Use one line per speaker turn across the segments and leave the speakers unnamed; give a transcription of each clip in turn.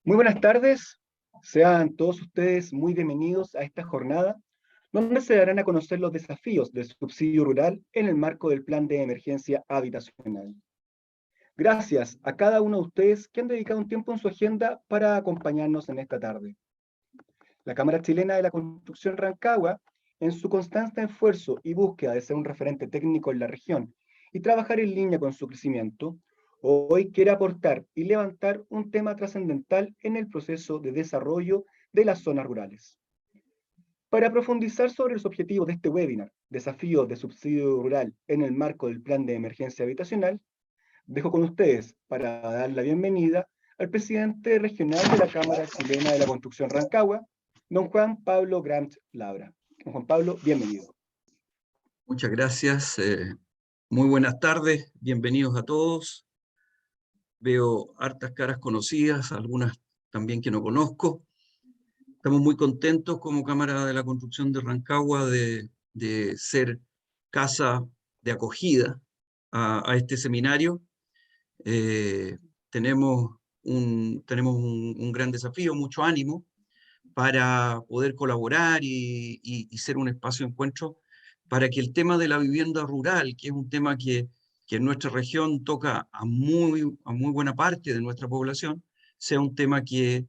Muy buenas tardes, sean todos ustedes muy bienvenidos a esta jornada, donde se darán a conocer los desafíos del subsidio rural en el marco del Plan de Emergencia Habitacional. Gracias a cada uno de ustedes que han dedicado un tiempo en su agenda para acompañarnos en esta tarde. La Cámara Chilena de la Construcción Rancagua, en su constante esfuerzo y búsqueda de ser un referente técnico en la región y trabajar en línea con su crecimiento, hoy quiere aportar y levantar un tema trascendental en el proceso de desarrollo de las zonas rurales. Para profundizar sobre los objetivos de este webinar, Desafíos de Subsidio Rural en el marco del Plan de Emergencia Habitacional, dejo con ustedes para dar la bienvenida al presidente regional de la Cámara Chilena de la Construcción Rancagua, don Juan Pablo Grant Labra. Don Juan Pablo, bienvenido.
Muchas gracias. Muy buenas tardes, bienvenidos a todos. Veo hartas caras conocidas, algunas también que no conozco. Estamos muy contentos como Cámara de la Construcción de Rancagua de ser casa de acogida a este seminario. Tenemos un gran desafío, mucho ánimo para poder colaborar y ser un espacio de encuentro para que el tema de la vivienda rural, que es un tema que en nuestra región toca a muy buena parte de nuestra población, sea un tema que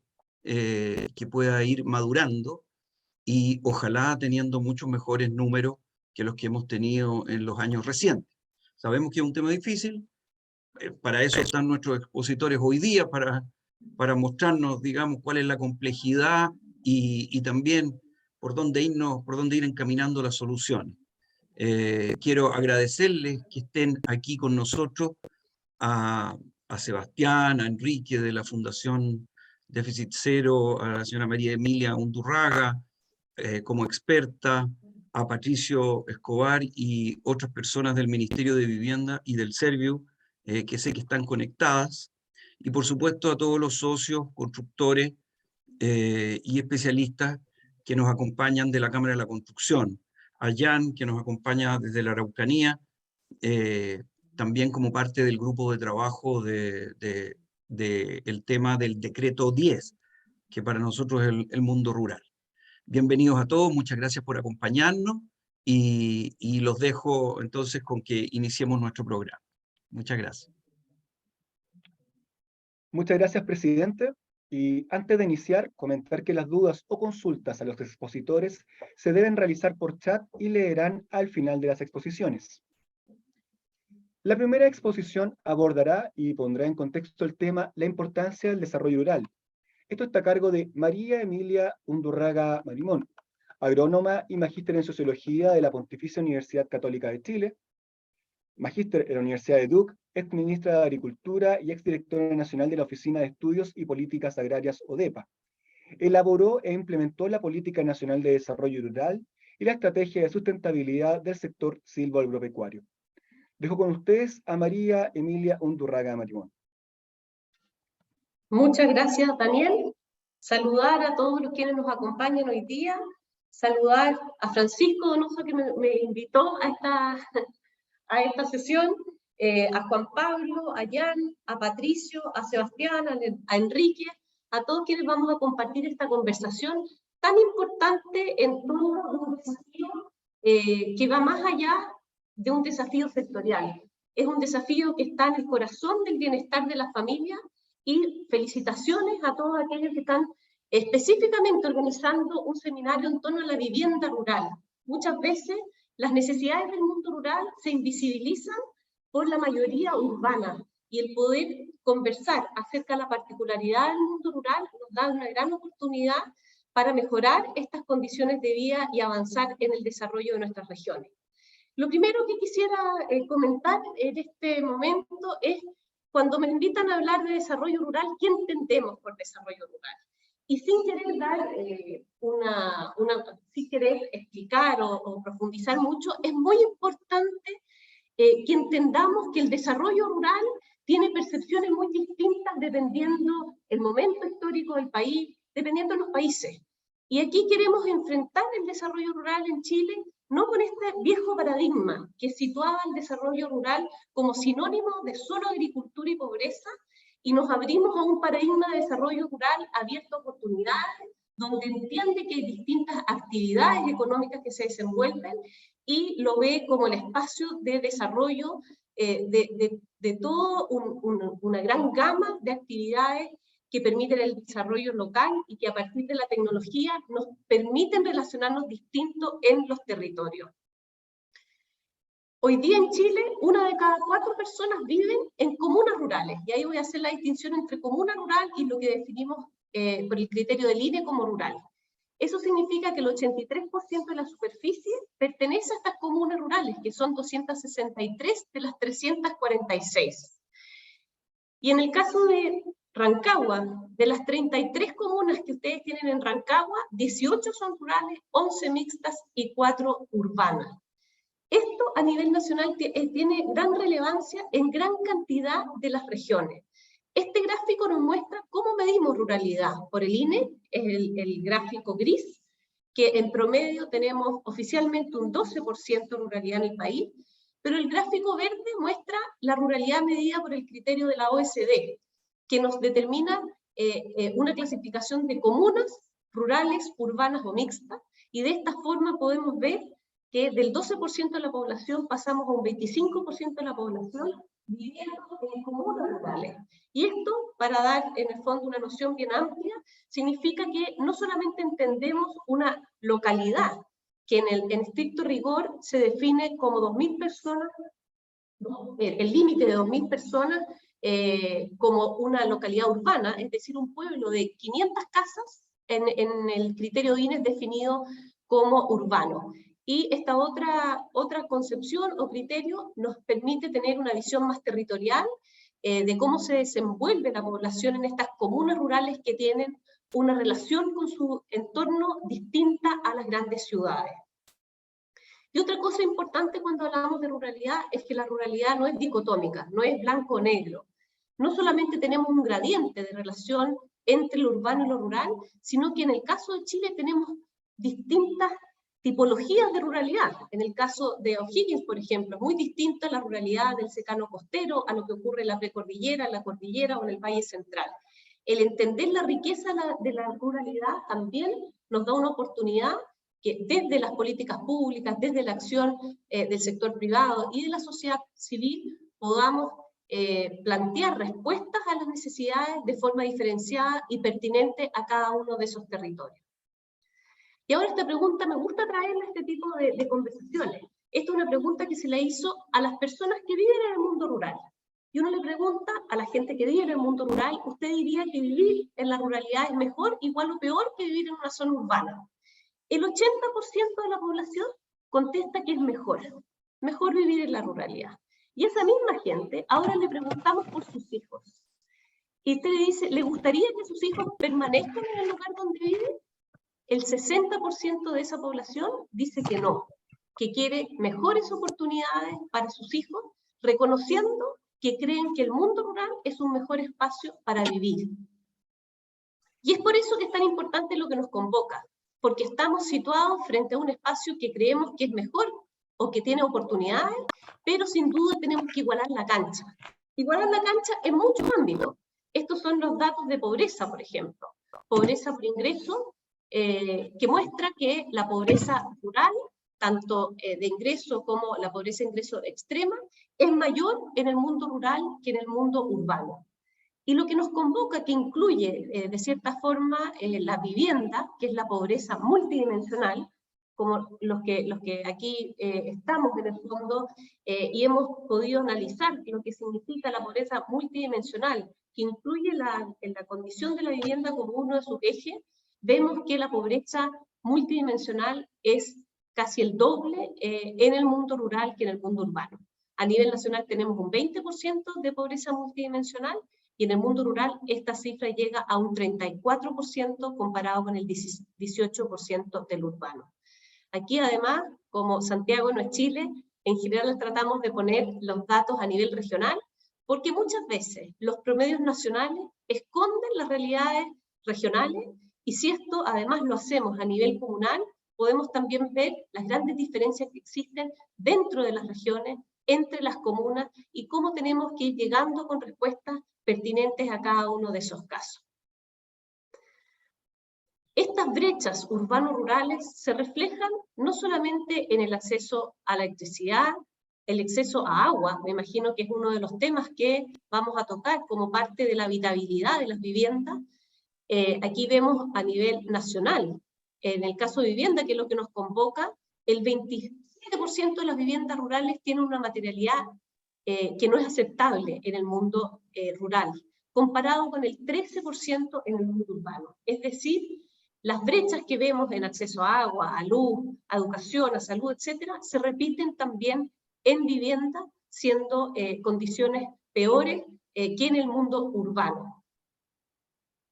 pueda ir madurando y ojalá teniendo muchos mejores números que los que hemos tenido en los años recientes. Sabemos que es un tema difícil, para eso están nuestros expositores hoy día, para mostrarnos, digamos, cuál es la complejidad y también por dónde ir encaminando las soluciones. Quiero agradecerles que estén aquí con nosotros a Sebastián, a Enrique de la Fundación Déficit Cero, a la señora María Emilia Undurraga como experta, a Patricio Escobar y otras personas del Ministerio de Vivienda y del Serviu, que sé que están conectadas, y por supuesto a todos los socios, constructores y especialistas que nos acompañan de la Cámara de la Construcción, a Jan, que nos acompaña desde la Araucanía, también como parte del grupo de trabajo del tema del decreto 10, que para nosotros es el mundo rural. Bienvenidos a todos, muchas gracias por acompañarnos y los dejo entonces con que iniciemos nuestro programa. Muchas gracias.
Muchas gracias, presidente. Y antes de iniciar, comentar que las dudas o consultas a los expositores se deben realizar por chat y leerán al final de las exposiciones. La primera exposición abordará y pondrá en contexto el tema la importancia del desarrollo rural. Esto está a cargo de María Emilia Undurraga Marimón, agrónoma y magíster en Sociología de la Pontificia Universidad Católica de Chile, magíster en la Universidad de Duke, ex ministra de Agricultura y exdirectora nacional de la Oficina de Estudios y Políticas Agrarias ODEPA. Elaboró e implementó la Política Nacional de Desarrollo Rural y la Estrategia de Sustentabilidad del Sector Silvo-Agropecuario. Dejo con ustedes a María Emilia Undurraga Marimón.
Muchas gracias, Daniel. Saludar a todos los quienes nos acompañan hoy día. Saludar a Francisco Donoso, que me invitó a esta sesión, a Juan Pablo, a Jan, a Patricio, a Sebastián, a Enrique, a todos quienes vamos a compartir esta conversación tan importante en todo un desafío que va más allá de un desafío sectorial. Es un desafío que está en el corazón del bienestar de la familia, y felicitaciones a todos aquellos que están específicamente organizando un seminario en torno a la vivienda rural. Muchas veces las necesidades del mundo rural se invisibilizan por la mayoría urbana, y el poder conversar acerca de la particularidad del mundo rural nos da una gran oportunidad para mejorar estas condiciones de vida y avanzar en el desarrollo de nuestras regiones. Lo primero que quisiera comentar en este momento es, cuando me invitan a hablar de desarrollo rural, ¿qué entendemos por desarrollo rural? Y sin querer sin querer explicar o profundizar mucho, es muy importante que entendamos que el desarrollo rural tiene percepciones muy distintas dependiendo el momento histórico del país, dependiendo de los países. Y aquí queremos enfrentar el desarrollo rural en Chile no con este viejo paradigma que situaba el desarrollo rural como sinónimo de solo agricultura y pobreza, y nos abrimos a un paradigma de desarrollo rural abierto a oportunidades, donde entiende que hay distintas actividades económicas que se desenvuelven y lo ve como el espacio de desarrollo de toda una gran gama de actividades que permiten el desarrollo local y que a partir de la tecnología nos permiten relacionarnos distintos en los territorios. Hoy día en Chile, 1 de cada 4 personas viven en comunas rurales, y ahí voy a hacer la distinción entre comuna rural y lo que definimos por el criterio del INE como rural. Eso significa que el 83% de la superficie pertenece a estas comunas rurales, que son 263 de las 346. Y en el caso de Rancagua, de las 33 comunas que ustedes tienen en Rancagua, 18 son rurales, 11 mixtas y 4 urbanas. Esto a nivel nacional tiene gran relevancia en gran cantidad de las regiones. Este gráfico nos muestra cómo medimos ruralidad. Por el INE, es el gráfico gris, que en promedio tenemos oficialmente un 12% de ruralidad en el país, pero el gráfico verde muestra la ruralidad medida por el criterio de la OECD, que nos determina una clasificación de comunas, rurales, urbanas o mixtas, y de esta forma podemos ver que del 12% de la población pasamos a un 25% de la población viviendo en comunas rurales. Y esto, para dar en el fondo una noción bien amplia, significa que no solamente entendemos una localidad, que en estricto rigor se define como 2.000 personas, el límite de 2.000 personas como una localidad urbana, es decir, un pueblo de 500 casas, en el criterio INE es definido como urbano. Y esta otra concepción o criterio nos permite tener una visión más territorial de cómo se desenvuelve la población en estas comunas rurales que tienen una relación con su entorno distinta a las grandes ciudades. Y otra cosa importante cuando hablamos de ruralidad es que la ruralidad no es dicotómica, no es blanco o negro. No solamente tenemos un gradiente de relación entre lo urbano y lo rural, sino que en el caso de Chile tenemos distintas tipologías de ruralidad. En el caso de O'Higgins, por ejemplo, es muy distinta la ruralidad del secano costero a lo que ocurre en la precordillera, en la cordillera o en el Valle Central. El entender la riqueza de la ruralidad también nos da una oportunidad que desde las políticas públicas, desde la acción del sector privado y de la sociedad civil podamos plantear respuestas a las necesidades de forma diferenciada y pertinente a cada uno de esos territorios. Y ahora esta pregunta, me gusta traerle este tipo de conversaciones. Esta es una pregunta que se le hizo a las personas que viven en el mundo rural. Y uno le pregunta a la gente que vive en el mundo rural, ¿usted diría que vivir en la ruralidad es mejor, igual o peor que vivir en una zona urbana? El 80% de la población contesta que es mejor vivir en la ruralidad. Y esa misma gente, ahora le preguntamos por sus hijos. Y usted le dice, ¿le gustaría que sus hijos permanezcan en el lugar donde viven? El 60% de esa población dice que no, que quiere mejores oportunidades para sus hijos, reconociendo que creen que el mundo rural es un mejor espacio para vivir. Y es por eso que es tan importante lo que nos convoca, porque estamos situados frente a un espacio que creemos que es mejor o que tiene oportunidades, pero sin duda tenemos que igualar la cancha. Igualar la cancha en muchos ámbitos. Estos son los datos de pobreza, por ejemplo. Pobreza por ingreso, que muestra que la pobreza rural, tanto de ingreso como la pobreza de ingreso extrema, es mayor en el mundo rural que en el mundo urbano. Y lo que nos convoca, que incluye de cierta forma la vivienda, que es la pobreza multidimensional, como los que aquí estamos en el fondo, y hemos podido analizar lo que significa la pobreza multidimensional, que incluye la condición de la vivienda como uno de sus ejes. Vemos que la pobreza multidimensional es casi el doble en el mundo rural que en el mundo urbano. A nivel nacional tenemos un 20% de pobreza multidimensional, y en el mundo rural esta cifra llega a un 34% comparado con el 18% del urbano. Aquí además, como Santiago no es Chile, en general tratamos de poner los datos a nivel regional, porque muchas veces los promedios nacionales esconden las realidades regionales, y si esto además lo hacemos a nivel comunal, podemos también ver las grandes diferencias que existen dentro de las regiones entre las comunas y cómo tenemos que ir llegando con respuestas pertinentes a cada uno de esos casos. Estas brechas urbano-rurales se reflejan no solamente en el acceso a la electricidad, el acceso a agua, me imagino que es uno de los temas que vamos a tocar como parte de la habitabilidad de las viviendas. Aquí vemos a nivel nacional, en el caso de vivienda, que es lo que nos convoca, el 27% de las viviendas rurales tienen una materialidad que no es aceptable en el mundo rural, comparado con el 13% en el mundo urbano. Es decir, las brechas que vemos en acceso a agua, a luz, a educación, a salud, etcétera, se repiten también en vivienda, siendo condiciones peores que en el mundo urbano.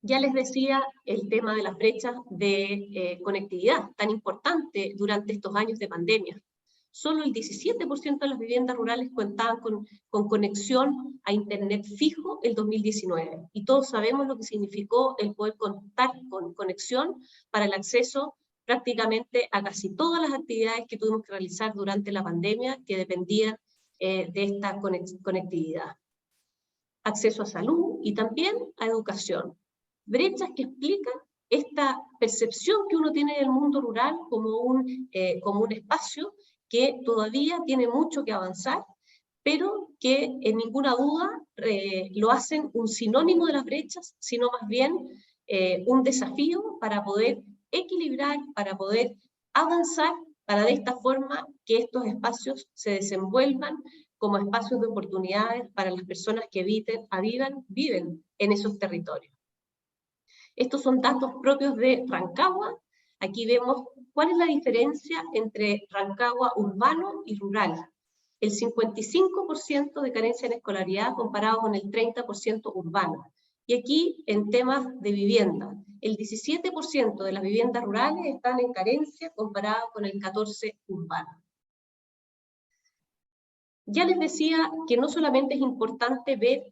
Ya les decía el tema de las brechas de conectividad, tan importante durante estos años de pandemia. Solo el 17% de las viviendas rurales contaban con conexión a internet fijo el 2019. Y todos sabemos lo que significó el poder contar con conexión para el acceso prácticamente a casi todas las actividades que tuvimos que realizar durante la pandemia que dependían de esta conectividad. Acceso a salud y también a educación. Brechas que explican esta percepción que uno tiene del mundo rural como un espacio que todavía tiene mucho que avanzar, pero que en ninguna duda lo hacen un sinónimo de las brechas, sino más bien un desafío para poder equilibrar, para poder avanzar, para de esta forma que estos espacios se desenvuelvan como espacios de oportunidades para las personas que viven en esos territorios. Estos son datos propios de Rancagua. Aquí vemos cuál es la diferencia entre Rancagua urbano y rural. El 55% de carencia en escolaridad comparado con el 30% urbano. Y aquí, en temas de vivienda, el 17% de las viviendas rurales están en carencia comparado con el 14% urbano. Ya les decía que no solamente es importante ver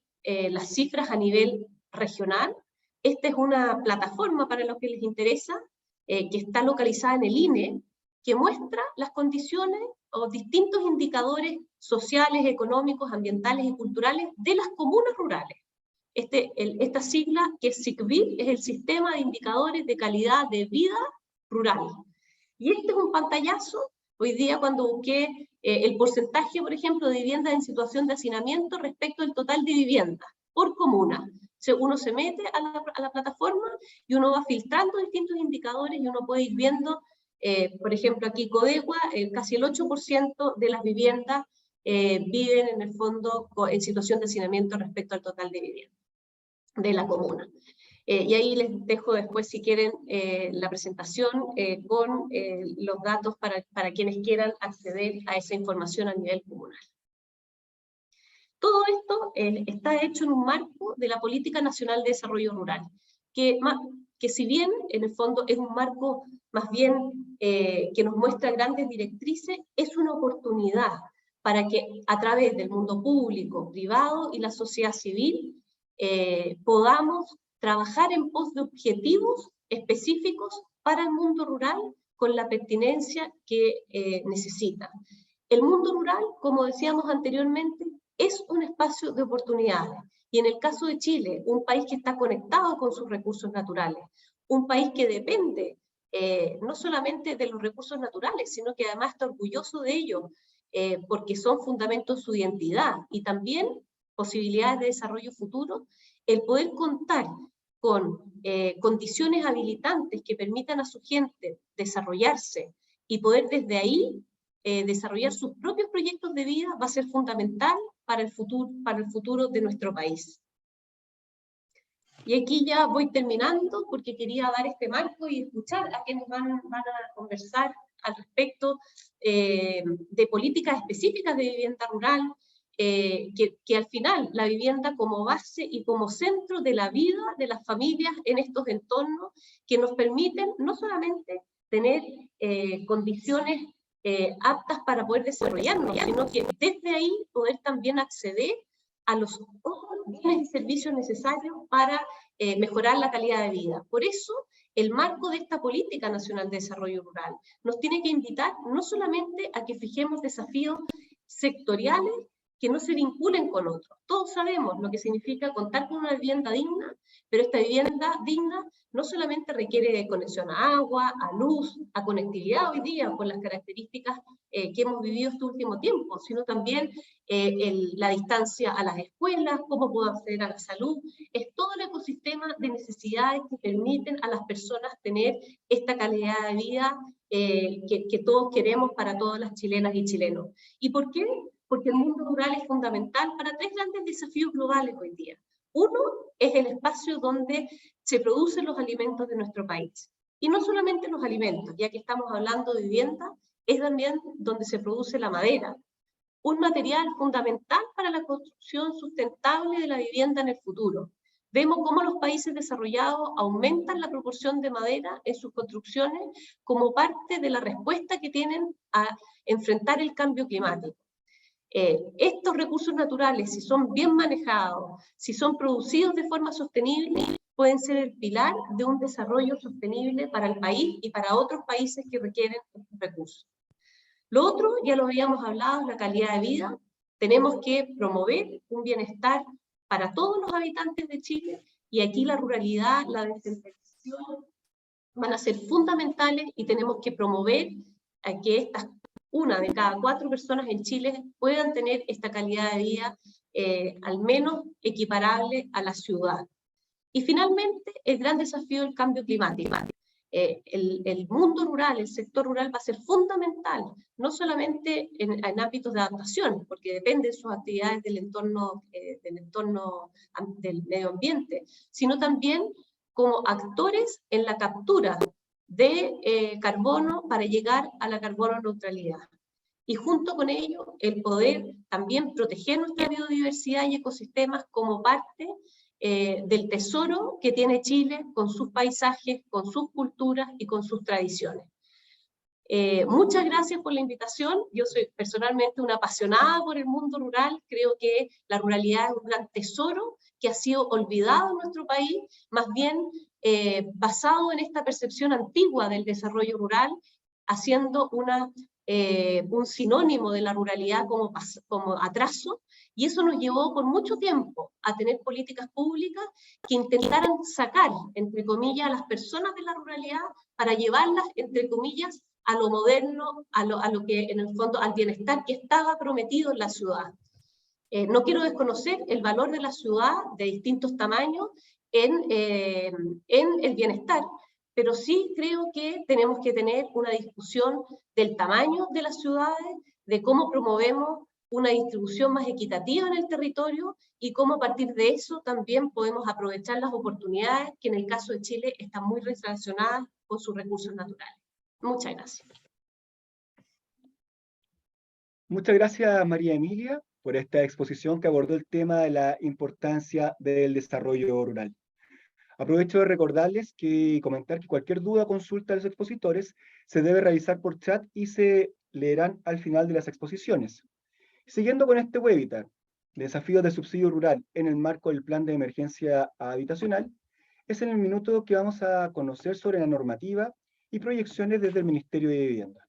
las cifras a nivel regional. Esta es una plataforma para los que les interesa, que está localizada en el INE, que muestra las condiciones o distintos indicadores sociales, económicos, ambientales y culturales de las comunas rurales. Esta sigla, que es SICVIR, es el Sistema de Indicadores de Calidad de Vida Rural. Y este es un pantallazo. Hoy día cuando busqué el porcentaje, por ejemplo, de viviendas en situación de hacinamiento respecto al total de viviendas por comuna. Uno se mete a la plataforma y uno va filtrando distintos indicadores y uno puede ir viendo, por ejemplo, aquí Codegua, casi el 8% de las viviendas viven en el fondo en situación de hacinamiento respecto al total de viviendas de la comuna. Y ahí les dejo después, si quieren, la presentación con los datos para quienes quieran acceder a esa información a nivel comunal. Todo esto está hecho en un marco de la Política Nacional de Desarrollo Rural, que si bien en el fondo es un marco más bien que nos muestra grandes directrices, es una oportunidad para que a través del mundo público, privado y la sociedad civil podamos trabajar en pos de objetivos específicos para el mundo rural con la pertinencia que necesita. El mundo rural, como decíamos anteriormente, es un espacio de oportunidades. Y en el caso de Chile, un país que está conectado con sus recursos naturales, un país que depende no solamente de los recursos naturales, sino que además está orgulloso de ellos, porque son fundamentos de su identidad y también posibilidades de desarrollo futuro, el poder contar con condiciones habilitantes que permitan a su gente desarrollarse y poder desde ahí desarrollar sus propios proyectos de vida va a ser fundamental para el futuro de nuestro país. Y aquí ya voy terminando porque quería dar este marco y escuchar a quienes van a conversar al respecto de políticas específicas de vivienda rural, que al final la vivienda como base y como centro de la vida de las familias en estos entornos que nos permiten no solamente tener condiciones aptas para poder desarrollarnos, sino que desde ahí poder también acceder a los otros bienes y servicios necesarios para mejorar la calidad de vida. Por eso, el marco de esta Política Nacional de Desarrollo Rural nos tiene que invitar no solamente a que fijemos desafíos sectoriales que no se vinculen con otros. Todos sabemos lo que significa contar con una vivienda digna, pero esta vivienda digna no solamente requiere conexión a agua, a luz, a conectividad hoy día, por las características que hemos vivido este último tiempo, sino también la distancia a las escuelas, cómo puedo acceder a la salud. Es todo el ecosistema de necesidades que permiten a las personas tener esta calidad de vida que todos queremos para todas las chilenas y chilenos. ¿Y por qué? Porque el mundo rural es fundamental para tres grandes desafíos globales hoy día. Uno es el espacio donde se producen los alimentos de nuestro país. Y no solamente los alimentos, ya que estamos hablando de vivienda, es también donde se produce la madera, un material fundamental para la construcción sustentable de la vivienda en el futuro. Vemos cómo los países desarrollados aumentan la proporción de madera en sus construcciones como parte de la respuesta que tienen a enfrentar el cambio climático. Estos recursos naturales, si son bien manejados, si son producidos de forma sostenible, pueden ser el pilar de un desarrollo sostenible para el país y para otros países que requieren estos recursos. Lo otro, ya lo habíamos hablado, es la calidad de vida. Tenemos que promover un bienestar para todos los habitantes de Chile, y aquí la ruralidad, la descentralización van a ser fundamentales, y tenemos que promover a que una de cada 4 personas en Chile puedan tener esta calidad de vida al menos equiparable a la ciudad. Y finalmente, el gran desafío del cambio climático. El mundo rural, el sector rural va a ser fundamental, no solamente en ámbitos de adaptación, porque depende de sus actividades del entorno del medio ambiente, sino también como actores en la captura de carbono para llegar a la carbono neutralidad. Y junto con ello, el poder también proteger nuestra biodiversidad y ecosistemas como parte del tesoro que tiene Chile con sus paisajes, con sus culturas y con sus tradiciones. Muchas gracias por la invitación. Yo soy personalmente una apasionada por el mundo rural. Creo que la ruralidad es un gran tesoro que ha sido olvidado en nuestro país, más bien basado en esta percepción antigua del desarrollo rural, haciendo un sinónimo de la ruralidad como atraso, y eso nos llevó por mucho tiempo a tener políticas públicas que intentaran sacar, entre comillas, a las personas de la ruralidad para llevarlas, entre comillas, a lo moderno, a lo que en el fondo, al bienestar que estaba prometido en la ciudad. No quiero desconocer el valor de la ciudad de distintos tamaños en el bienestar, pero sí creo que tenemos que tener una discusión del tamaño de las ciudades, de cómo promovemos una distribución más equitativa en el territorio y cómo a partir de eso también podemos aprovechar las oportunidades que en el caso de Chile están muy relacionadas con sus recursos naturales. Muchas gracias.
Muchas gracias, María Emilia, por esta exposición que abordó el tema de la importancia del desarrollo rural. Aprovecho de recordarles y comentar que cualquier duda o consulta de los expositores se debe realizar por chat y se leerán al final de las exposiciones. Siguiendo con este webinar, Desafíos de subsidio rural en el marco del Plan de Emergencia Habitacional, es en el minuto que vamos a conocer sobre la normativa y proyecciones desde el Ministerio de Vivienda.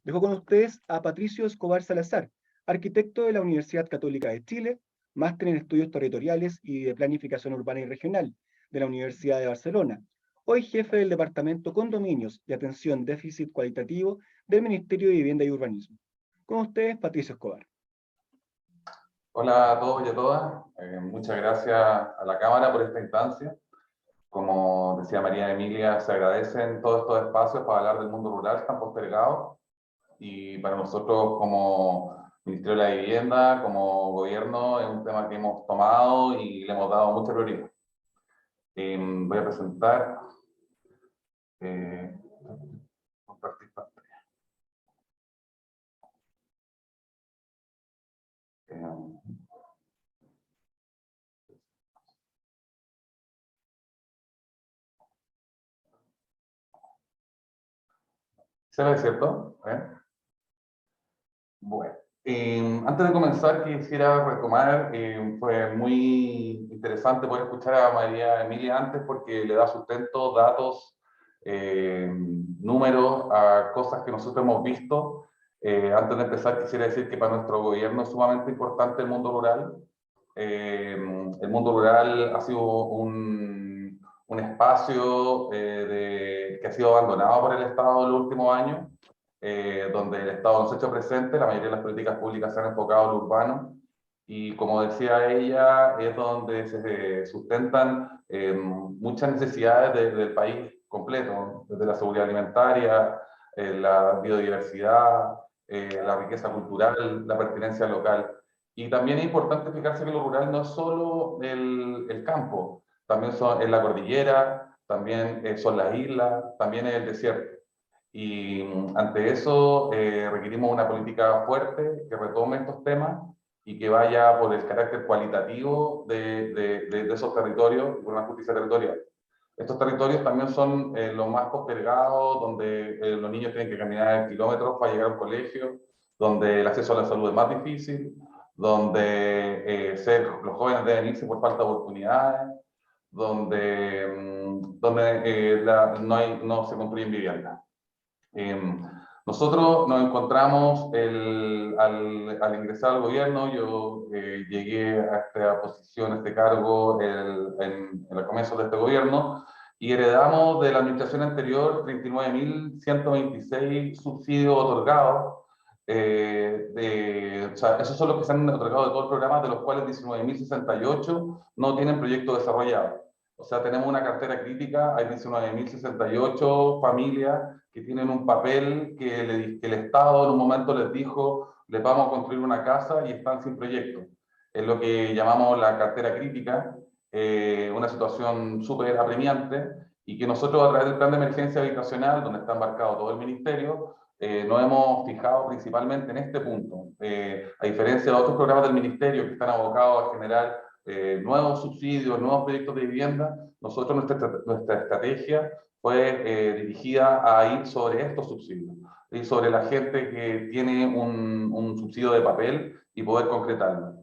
Dejo con ustedes a Patricio Escobar Salazar, arquitecto de la Universidad Católica de Chile, máster en Estudios Territoriales y de Planificación Urbana y Regional de la Universidad de Barcelona, hoy jefe del Departamento Condominios y Atención Déficit Cualitativo del Ministerio de Vivienda y Urbanismo. Con ustedes, Patricio Escobar.
Hola a todos y a todas. Muchas gracias a la Cámara por esta instancia. Como decía María Emilia, se agradecen todos estos espacios para hablar del mundo rural tan postergado. Y para nosotros como Ministerio de la Vivienda, como gobierno, es un tema que hemos tomado y le hemos dado mucha prioridad. Voy a presentar. Compartir pantalla. ¿Se ve, cierto? Bueno, antes de comenzar quisiera retomar, fue muy interesante poder escuchar a María Emilia antes porque le da sustento, datos, números a cosas que nosotros hemos visto Antes de empezar, quisiera decir que para nuestro gobierno es sumamente importante el mundo rural. El mundo rural ha sido un espacio que ha sido abandonado por el Estado en los últimos años, donde el Estado no se ha hecho presente, la mayoría de las políticas públicas se han enfocado en lo urbano, y como decía ella, es donde se sustentan muchas necesidades del país completo, desde la seguridad alimentaria, la biodiversidad, la riqueza cultural, la pertinencia local. Y también es importante fijarse que lo rural no es solo el campo, también es la cordillera, también son las islas, también es el desierto. Y ante eso requerimos una política fuerte que retome estos temas y que vaya por el carácter cualitativo de esos territorios y por una justicia territorial. Estos territorios también son los más postergados, donde los niños tienen que caminar kilómetros para llegar a un colegio, donde el acceso a la salud es más difícil, donde los jóvenes deben irse por falta de oportunidades, donde no se construyen viviendas. Nosotros nos encontramos al ingresar al gobierno, yo llegué a esta posición, a este cargo en el comienzo de este gobierno, y heredamos de la administración anterior 39.126 subsidios otorgados. O sea, esos son los que se han otorgado de todos los programas, de los cuales 19.068 no tienen proyecto desarrollado. O sea, tenemos una cartera crítica, hay 19.068 familias que tienen un papel que el Estado en un momento les dijo, les vamos a construir una casa y están sin proyecto. Es lo que llamamos la cartera crítica, una situación súper apremiante, y que nosotros a través del plan de emergencia habitacional, donde está embarcado todo el ministerio, nos hemos fijado principalmente en este punto. A diferencia de otros programas del ministerio que están abocados a generar nuevos subsidios, nuevos proyectos de vivienda, nosotros nuestra estrategia fue dirigida a ir sobre estos subsidios y sobre la gente que tiene un subsidio de papel y poder concretarlo.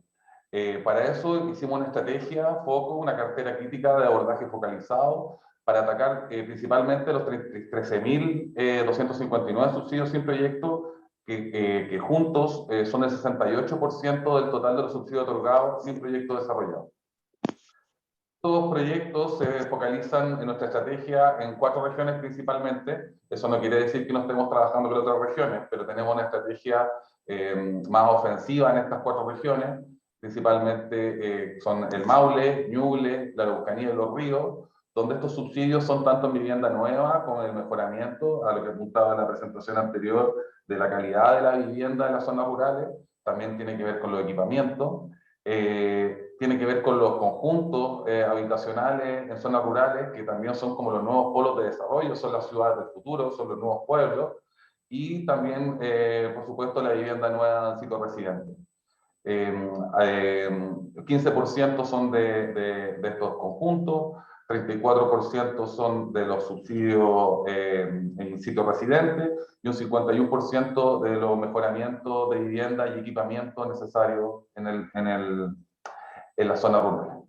Para eso hicimos una estrategia, foco, una cartera crítica de abordaje focalizado para atacar principalmente los 13.259 subsidios sin proyecto que juntos son el 68% del total de los subsidios otorgados sin proyecto desarrollado. Estos proyectos se focalizan en nuestra estrategia en 4 regiones principalmente. Eso no quiere decir que no estemos trabajando con otras regiones, pero tenemos una estrategia más ofensiva en estas 4 regiones. Principalmente son el Maule, Ñuble, la Araucanía y Los Ríos, donde estos subsidios son tanto en vivienda nueva como en el mejoramiento, a lo que apuntaba en la presentación anterior, de la calidad de la vivienda en las zonas rurales. También tiene que ver con los equipamientos. Tiene que ver con los conjuntos habitacionales en zonas rurales, que también son como los nuevos polos de desarrollo, son las ciudades del futuro, son los nuevos pueblos, y también, por supuesto, la vivienda nueva en sitio residente. 15% son de estos conjuntos, 34% son de los subsidios en sitio residente, y un 51% de los mejoramientos de vivienda y equipamiento necesarios en la zona rural.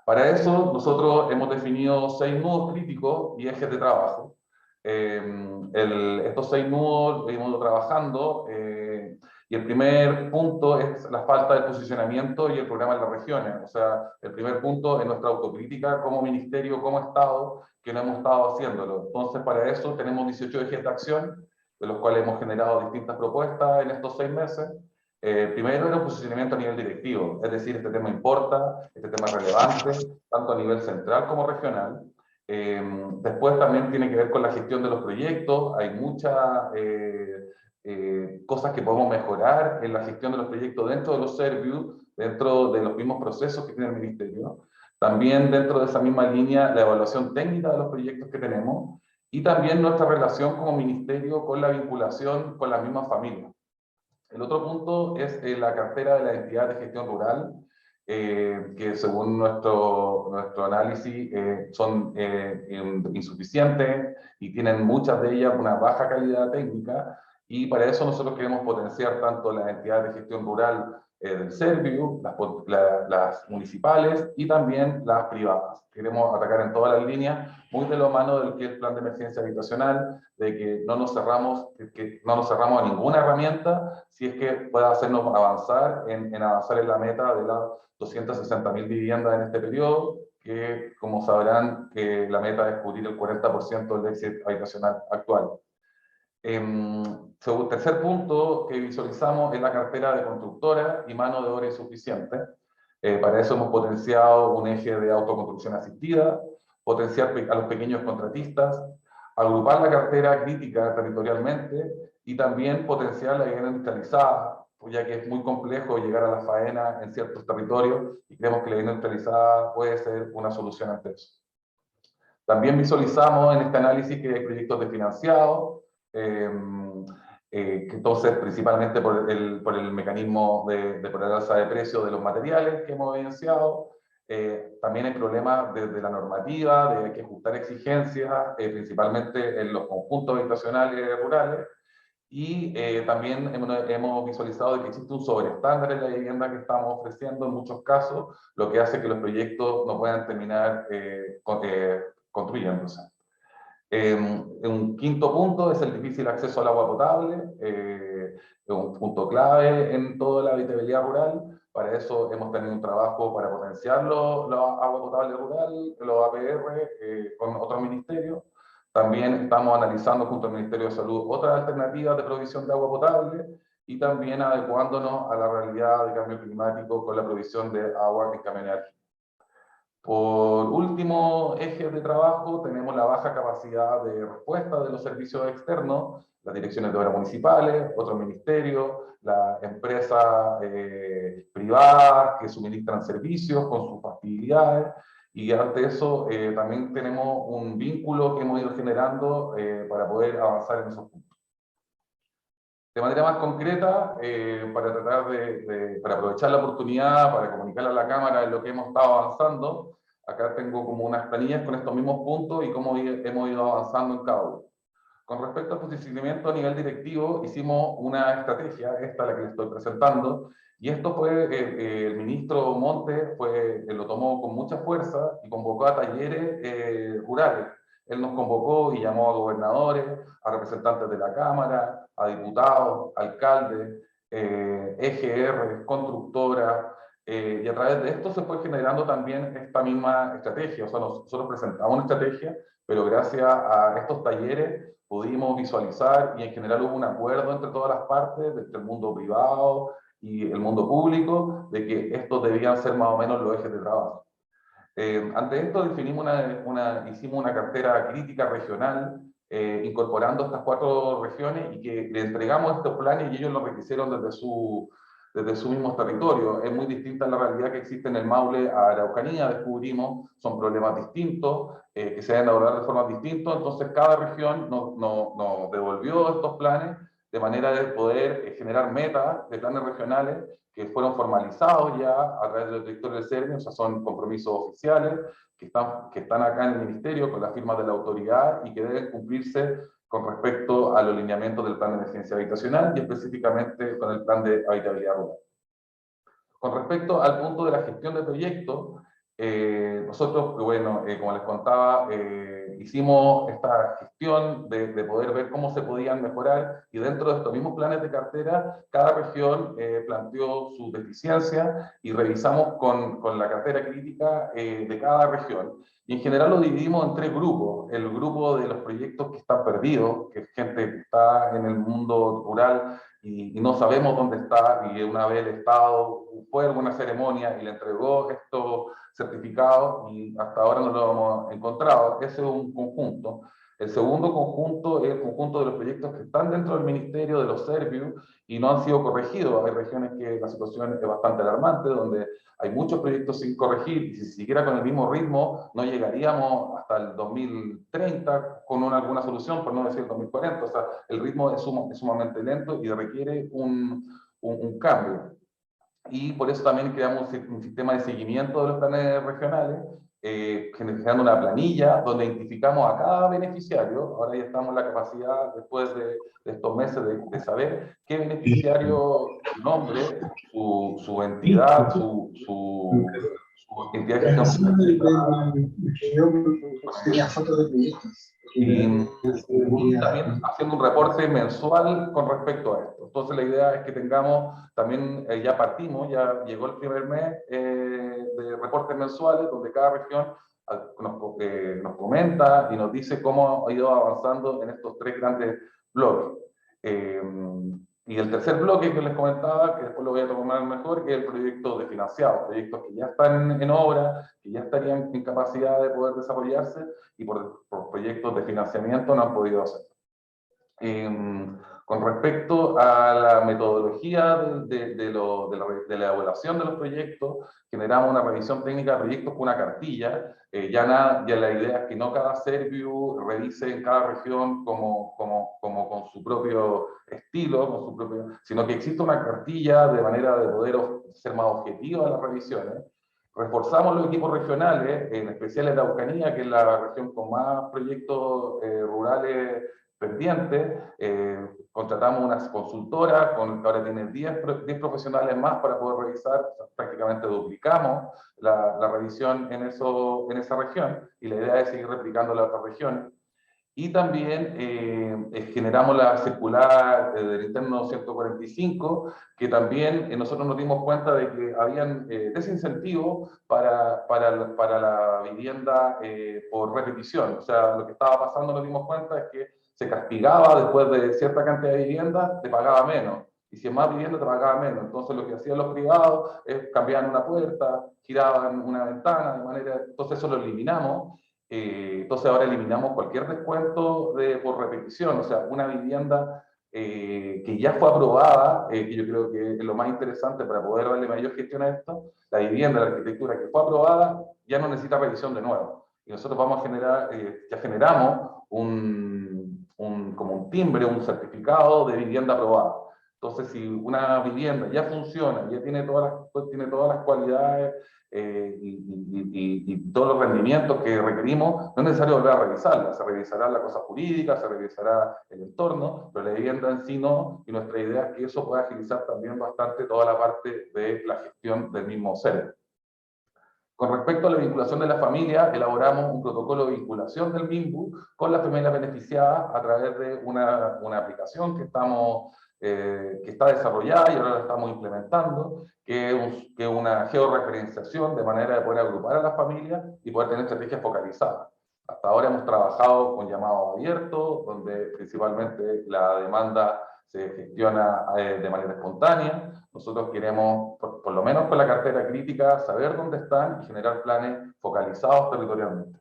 Para eso, nosotros hemos definido 6 nudos críticos y ejes de trabajo. Estos 6 nudos hemos ido trabajando, y el primer punto es la falta de posicionamiento y el programa en las regiones. O sea, el primer punto es nuestra autocrítica como ministerio, como Estado, que no hemos estado haciéndolo. Entonces, para eso tenemos 18 ejes de acción, de los cuales hemos generado distintas propuestas en estos 6 meses. Primero era un posicionamiento a nivel directivo, es decir, este tema importa, este tema es relevante, tanto a nivel central como regional. Después también tiene que ver con la gestión de los proyectos. Hay muchas cosas que podemos mejorar en la gestión de los proyectos dentro de los servicios, dentro de los mismos procesos que tiene el ministerio. También dentro de esa misma línea, la evaluación técnica de los proyectos que tenemos, y también nuestra relación como ministerio con la vinculación con las mismas familias. El otro punto es la cartera de la entidad de gestión rural, que según nuestro análisis son insuficientes y tienen muchas de ellas una baja calidad técnica, Y para eso nosotros queremos potenciar tanto las entidades de gestión rural del Serviu, las municipales y también las privadas. Queremos atacar en todas las líneas, muy de lo mano del que es el plan de emergencia habitacional, de que no nos cerramos a ninguna herramienta, si es que pueda hacernos avanzar en avanzar en la meta de las 260.000 viviendas en este periodo, que como sabrán, que la meta es cubrir el 40% del déficit habitacional actual. Tercer punto que visualizamos es la cartera de constructora y mano de obra insuficiente. Para eso hemos potenciado un eje de autoconstrucción asistida, potenciar a los pequeños contratistas, agrupar la cartera crítica territorialmente y también potenciar la vivienda industrializada, ya que es muy complejo llegar a la faena en ciertos territorios y creemos que la vivienda industrializada puede ser una solución ante eso. También visualizamos en este análisis que hay proyectos desfinanciados, que entonces principalmente por el mecanismo por el alza de precios de los materiales que hemos evidenciado. También hay problemas desde la normativa, de que ajustar exigencias, principalmente en los conjuntos habitacionales rurales, y también hemos visualizado que existe un sobreestándar en la vivienda que estamos ofreciendo en muchos casos, lo que hace que los proyectos no puedan terminar construyéndose. Un quinto punto es el difícil acceso al agua potable, un punto clave en toda la habitabilidad rural. Para eso hemos tenido un trabajo para potenciar la agua potable rural, los APR, con otros ministerios. También estamos analizando junto al Ministerio de Salud otras alternativas de provisión de agua potable y también adecuándonos a la realidad de cambio climático con la provisión de agua en camionería. Por último eje de trabajo, tenemos la baja capacidad de respuesta de los servicios externos, las direcciones de obras municipales, otros ministerios, las empresas privadas que suministran servicios con sus facilidades, y ante eso también tenemos un vínculo que hemos ido generando para poder avanzar en esos puntos. De manera más concreta, para tratar para aprovechar la oportunidad, para comunicarle a la Cámara en lo que hemos estado avanzando, acá tengo como unas planillas con estos mismos puntos y cómo hemos ido avanzando en cada uno. Con respecto al posicionamiento a nivel directivo, hicimos una estrategia, esta la que les estoy presentando, y esto fue, el ministro Montes lo tomó con mucha fuerza y convocó a talleres rurales. Él nos convocó y llamó a gobernadores, a representantes de la Cámara, a diputados, alcaldes, EGR, constructoras, y a través de esto se fue generando también esta misma estrategia. O sea, nosotros presentamos una estrategia, pero gracias a estos talleres pudimos visualizar y en general hubo un acuerdo entre todas las partes, desde el mundo privado y el mundo público, de que estos debían ser más o menos los ejes de trabajo. Ante esto definimos hicimos una cartera crítica regional, incorporando estas 4 regiones y que le entregamos estos planes y ellos los requisieron desde su mismo territorio. Es muy distinta la realidad que existe en el Maule a Araucanía, descubrimos, son problemas distintos, que se deben abordar de formas distintas, entonces cada región nos devolvió estos planes de manera de poder generar metas de planes regionales que fueron formalizados ya a través del directorio del Serviu, o sea, son compromisos oficiales que están acá en el Ministerio con las firmas de la autoridad y que deben cumplirse con respecto a los lineamientos del plan de emergencia habitacional y específicamente con el plan de habitabilidad rural. Con respecto al punto de la gestión de proyectos, nosotros, bueno, como les contaba, hicimos esta gestión de poder ver cómo se podían mejorar y dentro de estos mismos planes de cartera, cada región planteó sus deficiencias y revisamos con la cartera crítica de cada región. Y en general lo dividimos en 3 grupos. El grupo de los proyectos que están perdidos, que es gente que está en el mundo rural y no sabemos dónde está, y una vez el Estado fue a alguna ceremonia y le entregó estos certificados y hasta ahora no lo hemos encontrado. Ese es un conjunto. El segundo conjunto es el conjunto de los proyectos que están dentro del Ministerio de los Serviu y no han sido corregidos. Hay regiones que la situación es bastante alarmante, donde hay muchos proyectos sin corregir y si siguiera con el mismo ritmo no llegaríamos hasta el 2030 con alguna solución, por no decir el 2040. O sea, el ritmo es sumamente lento y requiere un cambio. Y por eso también creamos un sistema de seguimiento de los planes regionales generando una planilla donde identificamos a cada beneficiario. Ahora ya estamos en la capacidad, después de estos meses, de saber qué beneficiario, su nombre, su entidad, su entidad de gestión. Y también haciendo un reporte mensual con respecto a esto. Entonces la idea es que tengamos, también ya partimos, ya llegó el primer mes de reportes mensuales donde cada región nos comenta y nos dice cómo ha ido avanzando en estos 3 grandes bloques. Y el tercer bloque que les comentaba, que después lo voy a tomar mejor, que es el proyecto de financiados, proyectos que ya están en obra, que ya estarían en capacidad de poder desarrollarse y por proyectos de financiamiento no han podido hacer. Con respecto a la metodología de la evaluación de los proyectos, generamos una revisión técnica de proyectos con una cartilla. Ya la idea es que no cada Serviu revise en cada región como con su propio estilo, sino que existe una cartilla de manera de poder ser más objetivos a las revisiones. Reforzamos los equipos regionales, en especial en la Araucanía, que es la región con más proyectos rurales pendientes. Contratamos unas consultoras, que ahora tienen 10 profesionales más para poder revisar. Prácticamente duplicamos la revisión en esa región, y la idea es seguir replicando las otras regiones. Y también generamos la circular del interno 145, que también nosotros nos dimos cuenta de que habían desincentivos para la vivienda por repetición. O sea, lo que estaba pasando, nos dimos cuenta, es que se castigaba después de cierta cantidad de viviendas, te pagaba menos. Y si es más vivienda, te pagaba menos. Entonces lo que hacían los privados es cambiaban una puerta, giraban una ventana, de manera... Entonces eso lo eliminamos. Entonces ahora eliminamos cualquier descuento por repetición. O sea, una vivienda que ya fue aprobada, que yo creo que es lo más interesante para poder darle mayor gestión a esto, la vivienda, la arquitectura que fue aprobada, ya no necesita revisión de nuevo. Y nosotros vamos a generar, ya generamos como un timbre, un certificado de vivienda aprobada. Entonces, si una vivienda ya funciona, ya tiene todas las cualidades y todos los rendimientos que requerimos, no es necesario volver a revisarla. Se revisará la cosa jurídica, se revisará el entorno, pero la vivienda en sí no, y nuestra idea es que eso pueda agilizar también bastante toda la parte de la gestión del mismo ser. Con respecto a la vinculación de la familia, elaboramos un protocolo de vinculación del MIMBU con la familia beneficiada a través de una aplicación que está desarrollada y ahora la estamos implementando, que es una georreferenciación de manera de poder agrupar a las familias y poder tener estrategias focalizadas. Hasta ahora hemos trabajado con llamados abiertos, donde principalmente la demanda se gestiona de manera espontánea. Nosotros queremos, por lo menos con la cartera crítica, saber dónde están y generar planes focalizados territorialmente.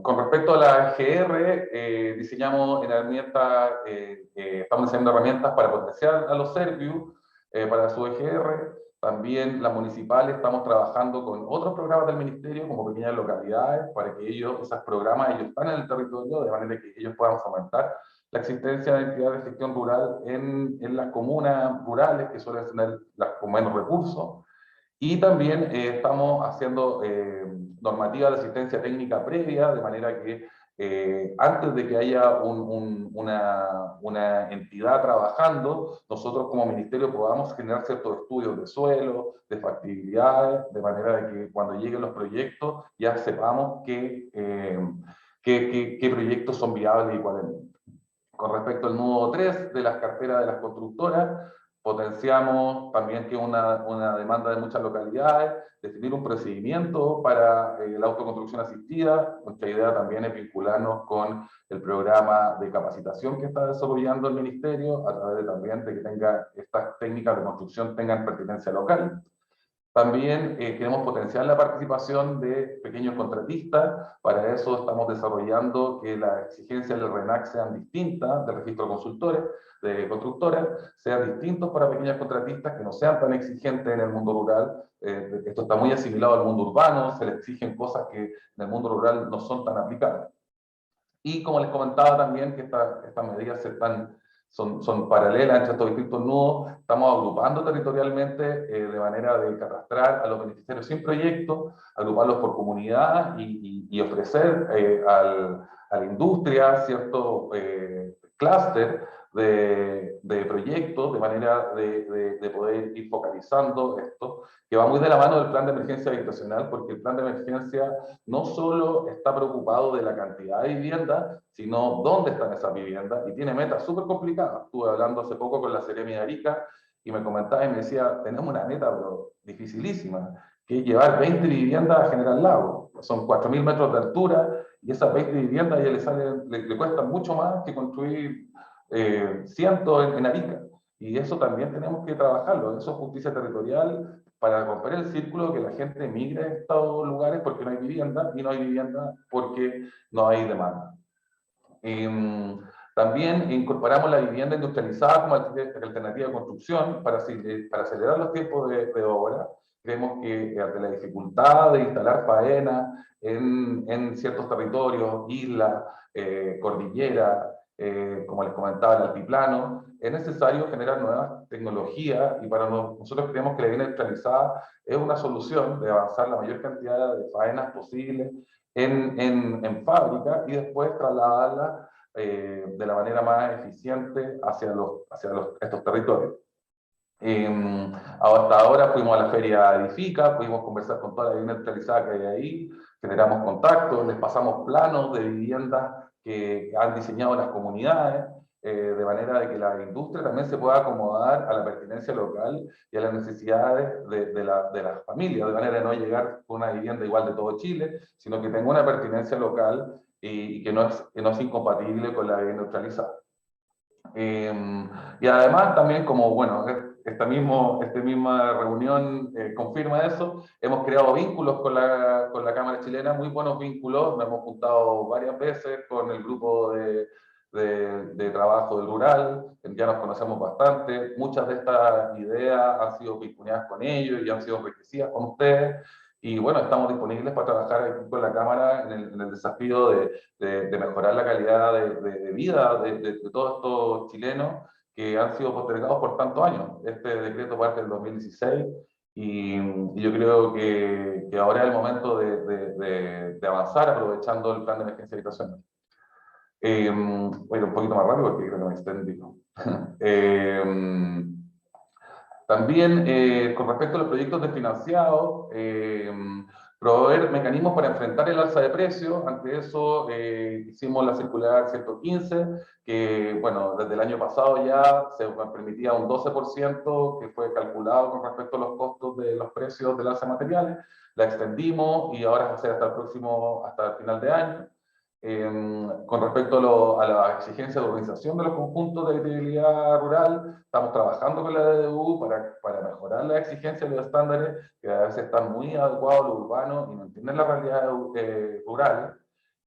Con respecto a la EGR, diseñamos herramientas, estamos diseñando herramientas para potenciar a los Serviu para su EGR. También las municipales estamos trabajando con otros programas del ministerio, como pequeñas localidades, para que esos programas están en el territorio, de manera que ellos puedan fomentar la existencia de entidades de gestión rural en las comunas rurales, que suelen tener con menos recursos. Y también estamos haciendo normativa de asistencia técnica previa, de manera que antes de que haya una entidad trabajando, nosotros como ministerio podamos generar ciertos estudios de suelo, de factibilidades, de manera de que cuando lleguen los proyectos ya sepamos qué proyectos son viables y cuáles no. Con respecto al nudo 3 de las carteras de las constructoras, potenciamos también, que es una demanda de muchas localidades, definir un procedimiento para la autoconstrucción asistida. Nuestra idea también es vincularnos con el programa de capacitación que está desarrollando el ministerio, a través también de que estas técnicas de construcción tengan pertinencia local. También queremos potenciar la participación de pequeños contratistas. Para eso estamos desarrollando que las exigencias del RENAC sean distintas, del registro de constructores, sean distintos para pequeños contratistas, que no sean tan exigentes en el mundo rural. Esto está muy asimilado al mundo urbano, se les exigen cosas que en el mundo rural no son tan aplicables. Y como les comentaba también, que estas medidas se están son paralelas entre estos distintos nudos. Estamos agrupando territorialmente de manera de catastrar a los beneficiarios sin proyecto, agruparlos por comunidad y ofrecer a la industria cierto clúster de proyectos, de manera de poder ir focalizando esto, que va muy de la mano del plan de emergencia habitacional, porque el plan de emergencia no solo está preocupado de la cantidad de viviendas, sino dónde están esas viviendas, y tiene metas súper complicadas. Estuve hablando hace poco con la Seremi de Arica, y me comentaba y me decía, tenemos una meta pero dificilísima, que es llevar 20 viviendas a General Lago. Son 4.000 metros de altura, y esas 20 viviendas ya le cuestan mucho más que construir cientos en Arica. Y eso también tenemos que trabajarlo. Eso es justicia territorial para romper el círculo que la gente migre a estos lugares porque no hay vivienda, y no hay vivienda porque no hay demanda. También incorporamos la vivienda industrializada como alternativa de construcción para acelerar los tiempos de obra. Creemos que ante la dificultad de instalar faenas en ciertos territorios, islas, cordillera, como les comentaba, el altiplano, es necesario generar nuevas tecnologías, y para nosotros creemos que la vivienda industrializada es una solución de avanzar la mayor cantidad de faenas posibles en fábrica y después trasladarla de la manera más eficiente hacia estos territorios. Hasta ahora fuimos a la feria Edifica, pudimos conversar con toda la vivienda industrializada que hay ahí, generamos contactos, les pasamos planos de viviendas que han diseñado las comunidades, de manera de que la industria también se pueda acomodar a la pertinencia local y a las necesidades de las familias, de manera de no llegar con una vivienda igual de todo Chile, sino que tenga una pertinencia local y que no es incompatible con la vivienda industrializada. Y además también, como bueno, esta misma reunión confirma eso, hemos creado vínculos con la Cámara Chilena, muy buenos vínculos. Nos hemos juntado varias veces con el grupo de trabajo del rural, ya nos conocemos bastante. Muchas de estas ideas han sido vinculadas con ellos y han sido enriquecidas con ustedes. Y bueno, estamos disponibles para trabajar aquí con la Cámara en el desafío de mejorar la calidad de vida de todos estos chilenos que han sido postergados por tantos años. Este decreto parte del 2016 y yo creo que ahora es el momento de avanzar aprovechando el plan de emergencia habitacional. Voy a ir un poquito más rápido porque creo que me extendí. También, con respecto a los proyectos desfinanciados, proveer mecanismos para enfrentar el alza de precios. Ante eso, hicimos la circular 115, que, bueno, desde el año pasado ya se permitía un 12% que fue calculado con respecto a los costos de los precios del alza de materiales. La extendimos y ahora va a ser hasta el final de año. Con respecto a la exigencia de organización de los conjuntos de habitabilidad rural, estamos trabajando con la DDU para mejorar la exigencia de los estándares, que a veces están muy adecuados a lo urbano y no entienden la realidad rural.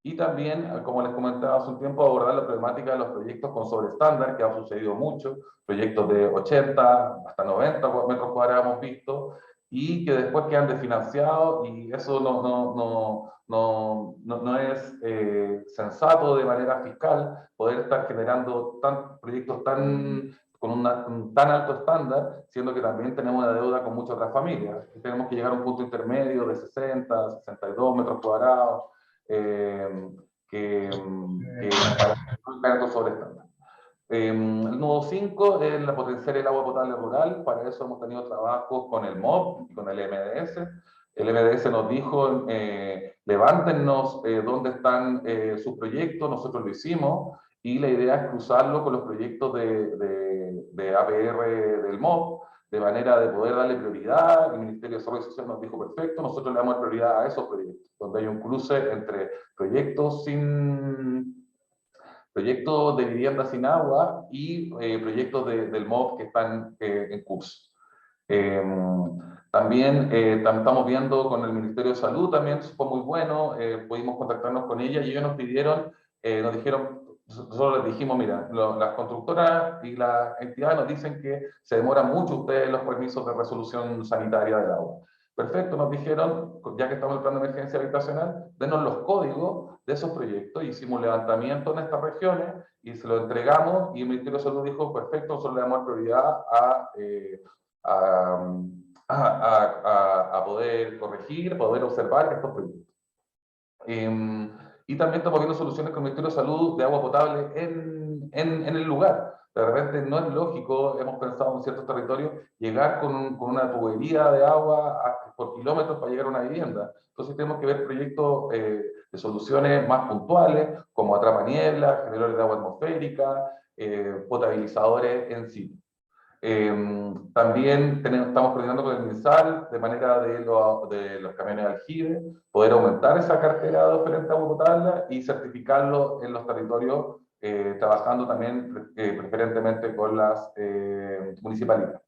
Y también, como les comentaba hace un tiempo, abordar la problemática de los proyectos con sobreestándar, que ha sucedido mucho, proyectos de 80 hasta 90 metros cuadrados hemos visto, y que después quedan desfinanciados, y eso no es sensato de manera fiscal poder estar generando proyectos con un tan alto estándar, siendo que también tenemos una deuda con muchas otras familias. Tenemos que llegar a un punto intermedio de 60, 62 metros cuadrados, para no caer sobre estándar. El nudo 5 es la potenciar el agua potable rural. Para eso hemos tenido trabajos con el MOB y con el MDS. El MDS nos dijo, levántennos dónde están sus proyectos, nosotros lo hicimos, y la idea es cruzarlo con los proyectos de APR del MOB, de manera de poder darle prioridad. El Ministerio de Desarrollo Social nos dijo, perfecto, nosotros le damos prioridad a esos proyectos, donde hay un cruce entre proyectos de vivienda sin agua y proyectos del MOB que están en curso. También estamos viendo con el Ministerio de Salud, también fue muy bueno, pudimos contactarnos con ella y ellos nos pidieron, nos dijeron, nosotros les dijimos, mira, las constructoras y las entidades nos dicen que se demoran mucho ustedes los permisos de resolución sanitaria del agua. Perfecto, nos dijeron, ya que estamos en el plan de emergencia habitacional, denos los códigos de esos proyectos. Hicimos un levantamiento en estas regiones y se lo entregamos y el Ministerio de Salud dijo, perfecto, nosotros le damos prioridad a poder corregir, poder observar estos proyectos. Y también estamos viendo soluciones con el Ministerio de Salud de agua potable en el lugar. De repente no es lógico, hemos pensado en ciertos territorios, llegar con una tubería de agua por kilómetros para llegar a una vivienda. Entonces tenemos que ver proyectos de soluciones más puntuales, como atrapanieblas, generadores de agua atmosférica, potabilizadores en sí. También estamos coordinando con el MinSal de manera de los camiones de aljibe, poder aumentar esa cartera de oferente de agua potable y certificarlo en los territorios, trabajando también preferentemente con las municipalidades.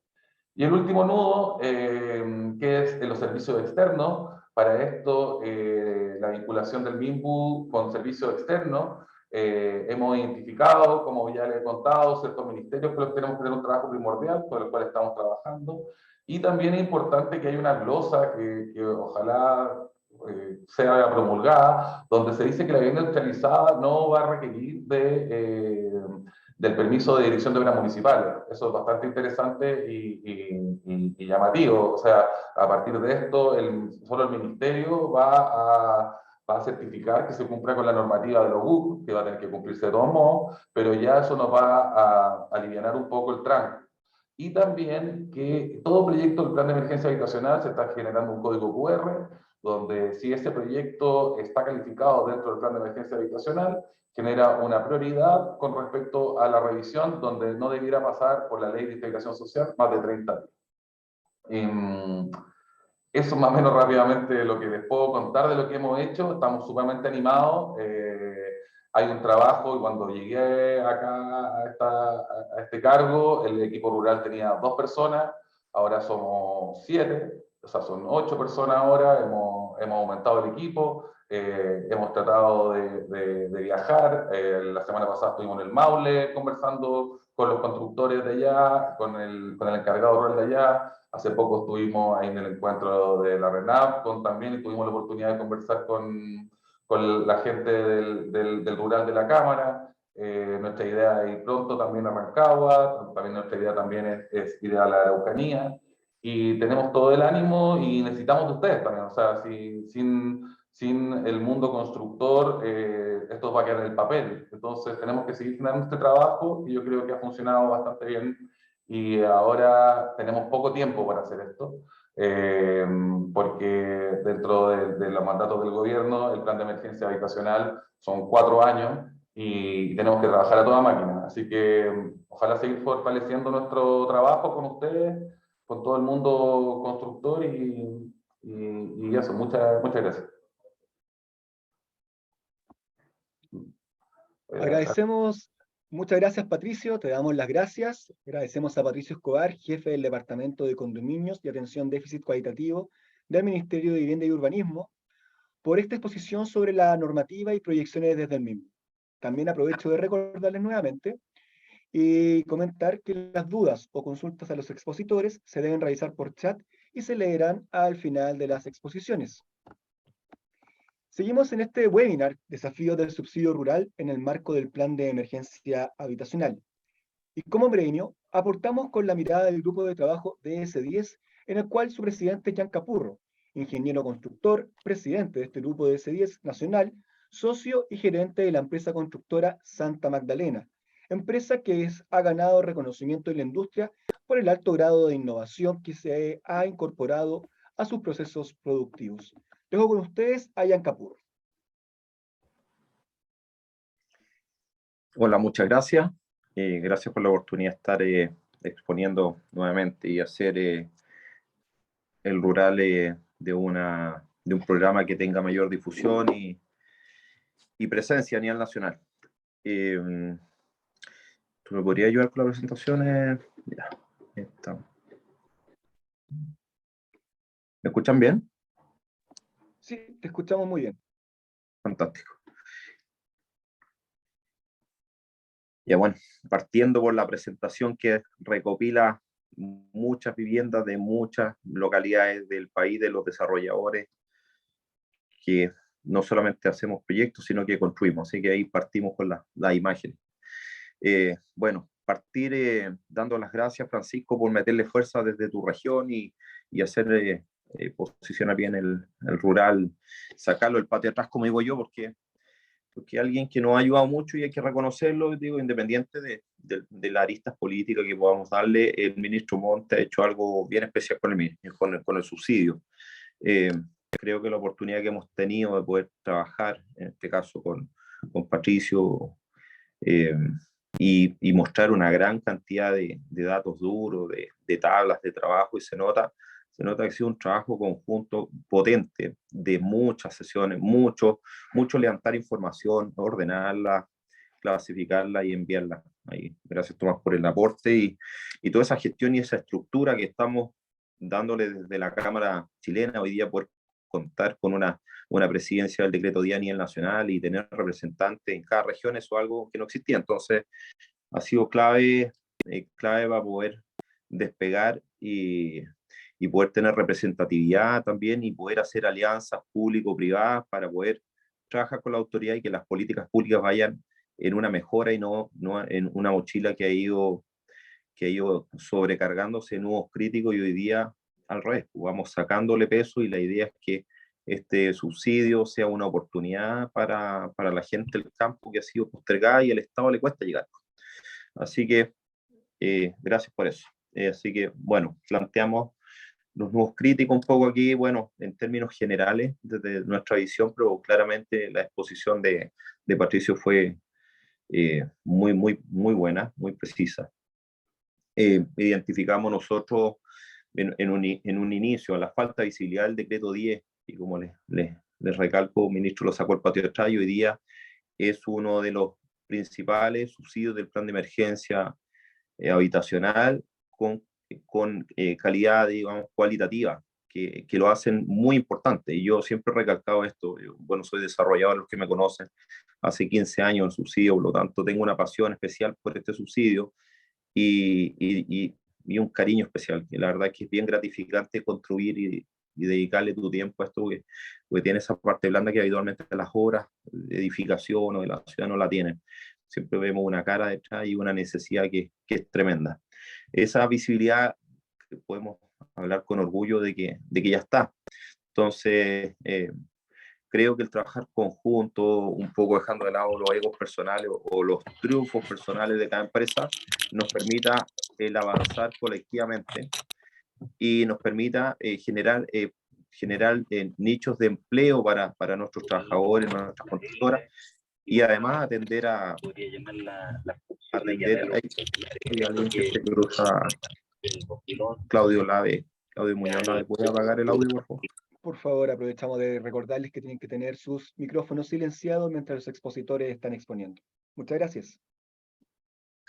Y el último nudo, que es en los servicios externos. Para esto, la vinculación del MIMBU con servicios externos. Hemos identificado, como ya les he contado, ciertos ministerios con los que tenemos que tener un trabajo primordial, por el cual estamos trabajando. Y también es importante que haya una glosa que ojalá sea promulgada, donde se dice que la vivienda industrializada no va a requerir del permiso de dirección de obras municipales. Eso es bastante interesante y llamativo. O sea, a partir de esto, solo el ministerio va a certificar que se cumpla con la normativa de los GUC, que va a tener que cumplirse de todos modos, pero ya eso nos va a alivianar un poco el trámite. Y también que todo proyecto del plan de emergencia habitacional se está generando un código QR, donde si ese proyecto está calificado dentro del plan de emergencia habitacional, genera una prioridad con respecto a la revisión, donde no debiera pasar por la ley de integración social más de 30 días. Eso más o menos rápidamente lo que les puedo contar de lo que hemos hecho. Estamos sumamente animados. Hay un trabajo y cuando llegué acá a este cargo, el equipo rural tenía 2 personas, ahora somos 7, o sea, son 8 personas ahora, hemos aumentado el equipo, hemos tratado de viajar. La semana pasada estuvimos en el Maule conversando con los constructores de allá, con el encargado rural de allá. Hace poco estuvimos ahí en el encuentro de la RENAP, también tuvimos la oportunidad de conversar con la gente del rural de la Cámara. Nuestra idea es ir pronto también a Rancagua, también nuestra idea también es ir a la Araucanía, y tenemos todo el ánimo y necesitamos de ustedes también. O sea, sin el mundo constructor, esto va a quedar en el papel. Entonces tenemos que seguir generando este trabajo y yo creo que ha funcionado bastante bien. Y ahora tenemos poco tiempo para hacer esto, porque dentro de los mandatos del gobierno, el plan de emergencia habitacional son 4 años y tenemos que trabajar a toda máquina. Así que ojalá seguir fortaleciendo nuestro trabajo con ustedes, con todo el mundo constructor y eso. Muchas gracias.
Agradecemos, muchas gracias Patricio, te damos las gracias. Agradecemos a Patricio Escobar, jefe del Departamento de Condominios y Atención Déficit Cualitativo del Ministerio de Vivienda y Urbanismo, por esta exposición sobre la normativa y proyecciones desde el mismo. También aprovecho de recordarles nuevamente y comentar que las dudas o consultas a los expositores se deben realizar por chat y se leerán al final de las exposiciones. Seguimos en este webinar, Desafíos del Subsidio Rural en el marco del Plan de Emergencia Habitacional. Y como premio, aportamos con la mirada del grupo de trabajo DS10, en el cual su presidente es Jan Capurro, ingeniero constructor, presidente de este grupo DS10 nacional, socio y gerente de la empresa constructora Santa Magdalena, empresa que ha ganado reconocimiento en la industria por el alto grado de innovación que se ha incorporado a sus procesos productivos. Dejo con ustedes a Jan Capurro.
Hola, muchas gracias. Gracias por la oportunidad de estar exponiendo nuevamente y hacer el rural de un programa que tenga mayor difusión y presencia a nivel nacional. ¿Tú me podrías ayudar con la presentación? Ya, está. ¿Me escuchan bien?
Sí, te escuchamos muy bien.
Fantástico. Ya bueno, partiendo por la presentación que recopila muchas viviendas de muchas localidades del país, de los desarrolladores, que no solamente hacemos proyectos, sino que construimos. Así que ahí partimos con las imágenes. Bueno, partir dando las gracias, Francisco, por meterle fuerza desde tu región y hacer posicionar bien el rural, sacarlo del patio atrás, como digo yo, porque alguien que nos ha ayudado mucho y hay que reconocerlo, digo, independiente de las aristas políticas que podamos darle, el ministro Montt ha hecho algo bien especial con el subsidio. Creo que la oportunidad que hemos tenido de poder trabajar, en este caso con Patricio, y mostrar una gran cantidad de datos duros, de tablas de trabajo, y se nota que ha sido un trabajo conjunto potente, de muchas sesiones, mucho levantar información, ordenarla, clasificarla y enviarla. Ahí, gracias, Tomás, por el aporte y toda esa gestión y esa estructura que estamos dándole desde la Cámara chilena hoy día, poder contar con una presidencia del decreto 10 a nivel nacional y tener representantes en cada región. Eso es algo que no existía. Entonces, ha sido clave para poder despegar y poder tener representatividad también, y poder hacer alianzas público-privadas para poder trabajar con la autoridad y que las políticas públicas vayan en una mejora y no en una mochila que ha ido sobrecargándose nuevos críticos, y hoy día al revés, vamos sacándole peso, y la idea es que este subsidio sea una oportunidad para la gente del campo que ha sido postergada y al Estado le cuesta llegar. Así que gracias por eso. Así que, bueno, planteamos los nuevos críticos un poco aquí, bueno, en términos generales, desde nuestra visión, pero claramente la exposición de Patricio fue muy buena, muy precisa. Identificamos nosotros en un inicio la falta de visibilidad del decreto 10, y como les recalco, el ministro lo sacó el patio de atrás, y hoy día es uno de los principales subsidios del plan de emergencia habitacional con calidad, digamos, cualitativa, que lo hacen muy importante. Y yo siempre he recalcado esto. Yo, bueno, soy desarrollador, los que me conocen, hace 15 años en subsidio, por lo tanto tengo una pasión especial por este subsidio y un cariño especial, que la verdad que es bien gratificante construir y dedicarle tu tiempo a esto, porque tiene esa parte blanda que habitualmente las obras de edificación o de la ciudad no la tienen. Siempre vemos una cara detrás y una necesidad que es tremenda. Esa visibilidad podemos hablar con orgullo de que ya está. Entonces, creo que el trabajar conjunto, un poco dejando de lado los egos personales o los triunfos personales de cada empresa, nos permita el avanzar colectivamente y nos permita generar nichos de empleo para nuestros trabajadores, nuestras constructoras, y además atender a atender hay alguien que se cruza. Claudio Muñoz Lave, ¿puede apagar el audio, por favor?
Por favor, aprovechamos de recordarles que tienen que tener sus micrófonos silenciados mientras los expositores están exponiendo. Muchas gracias.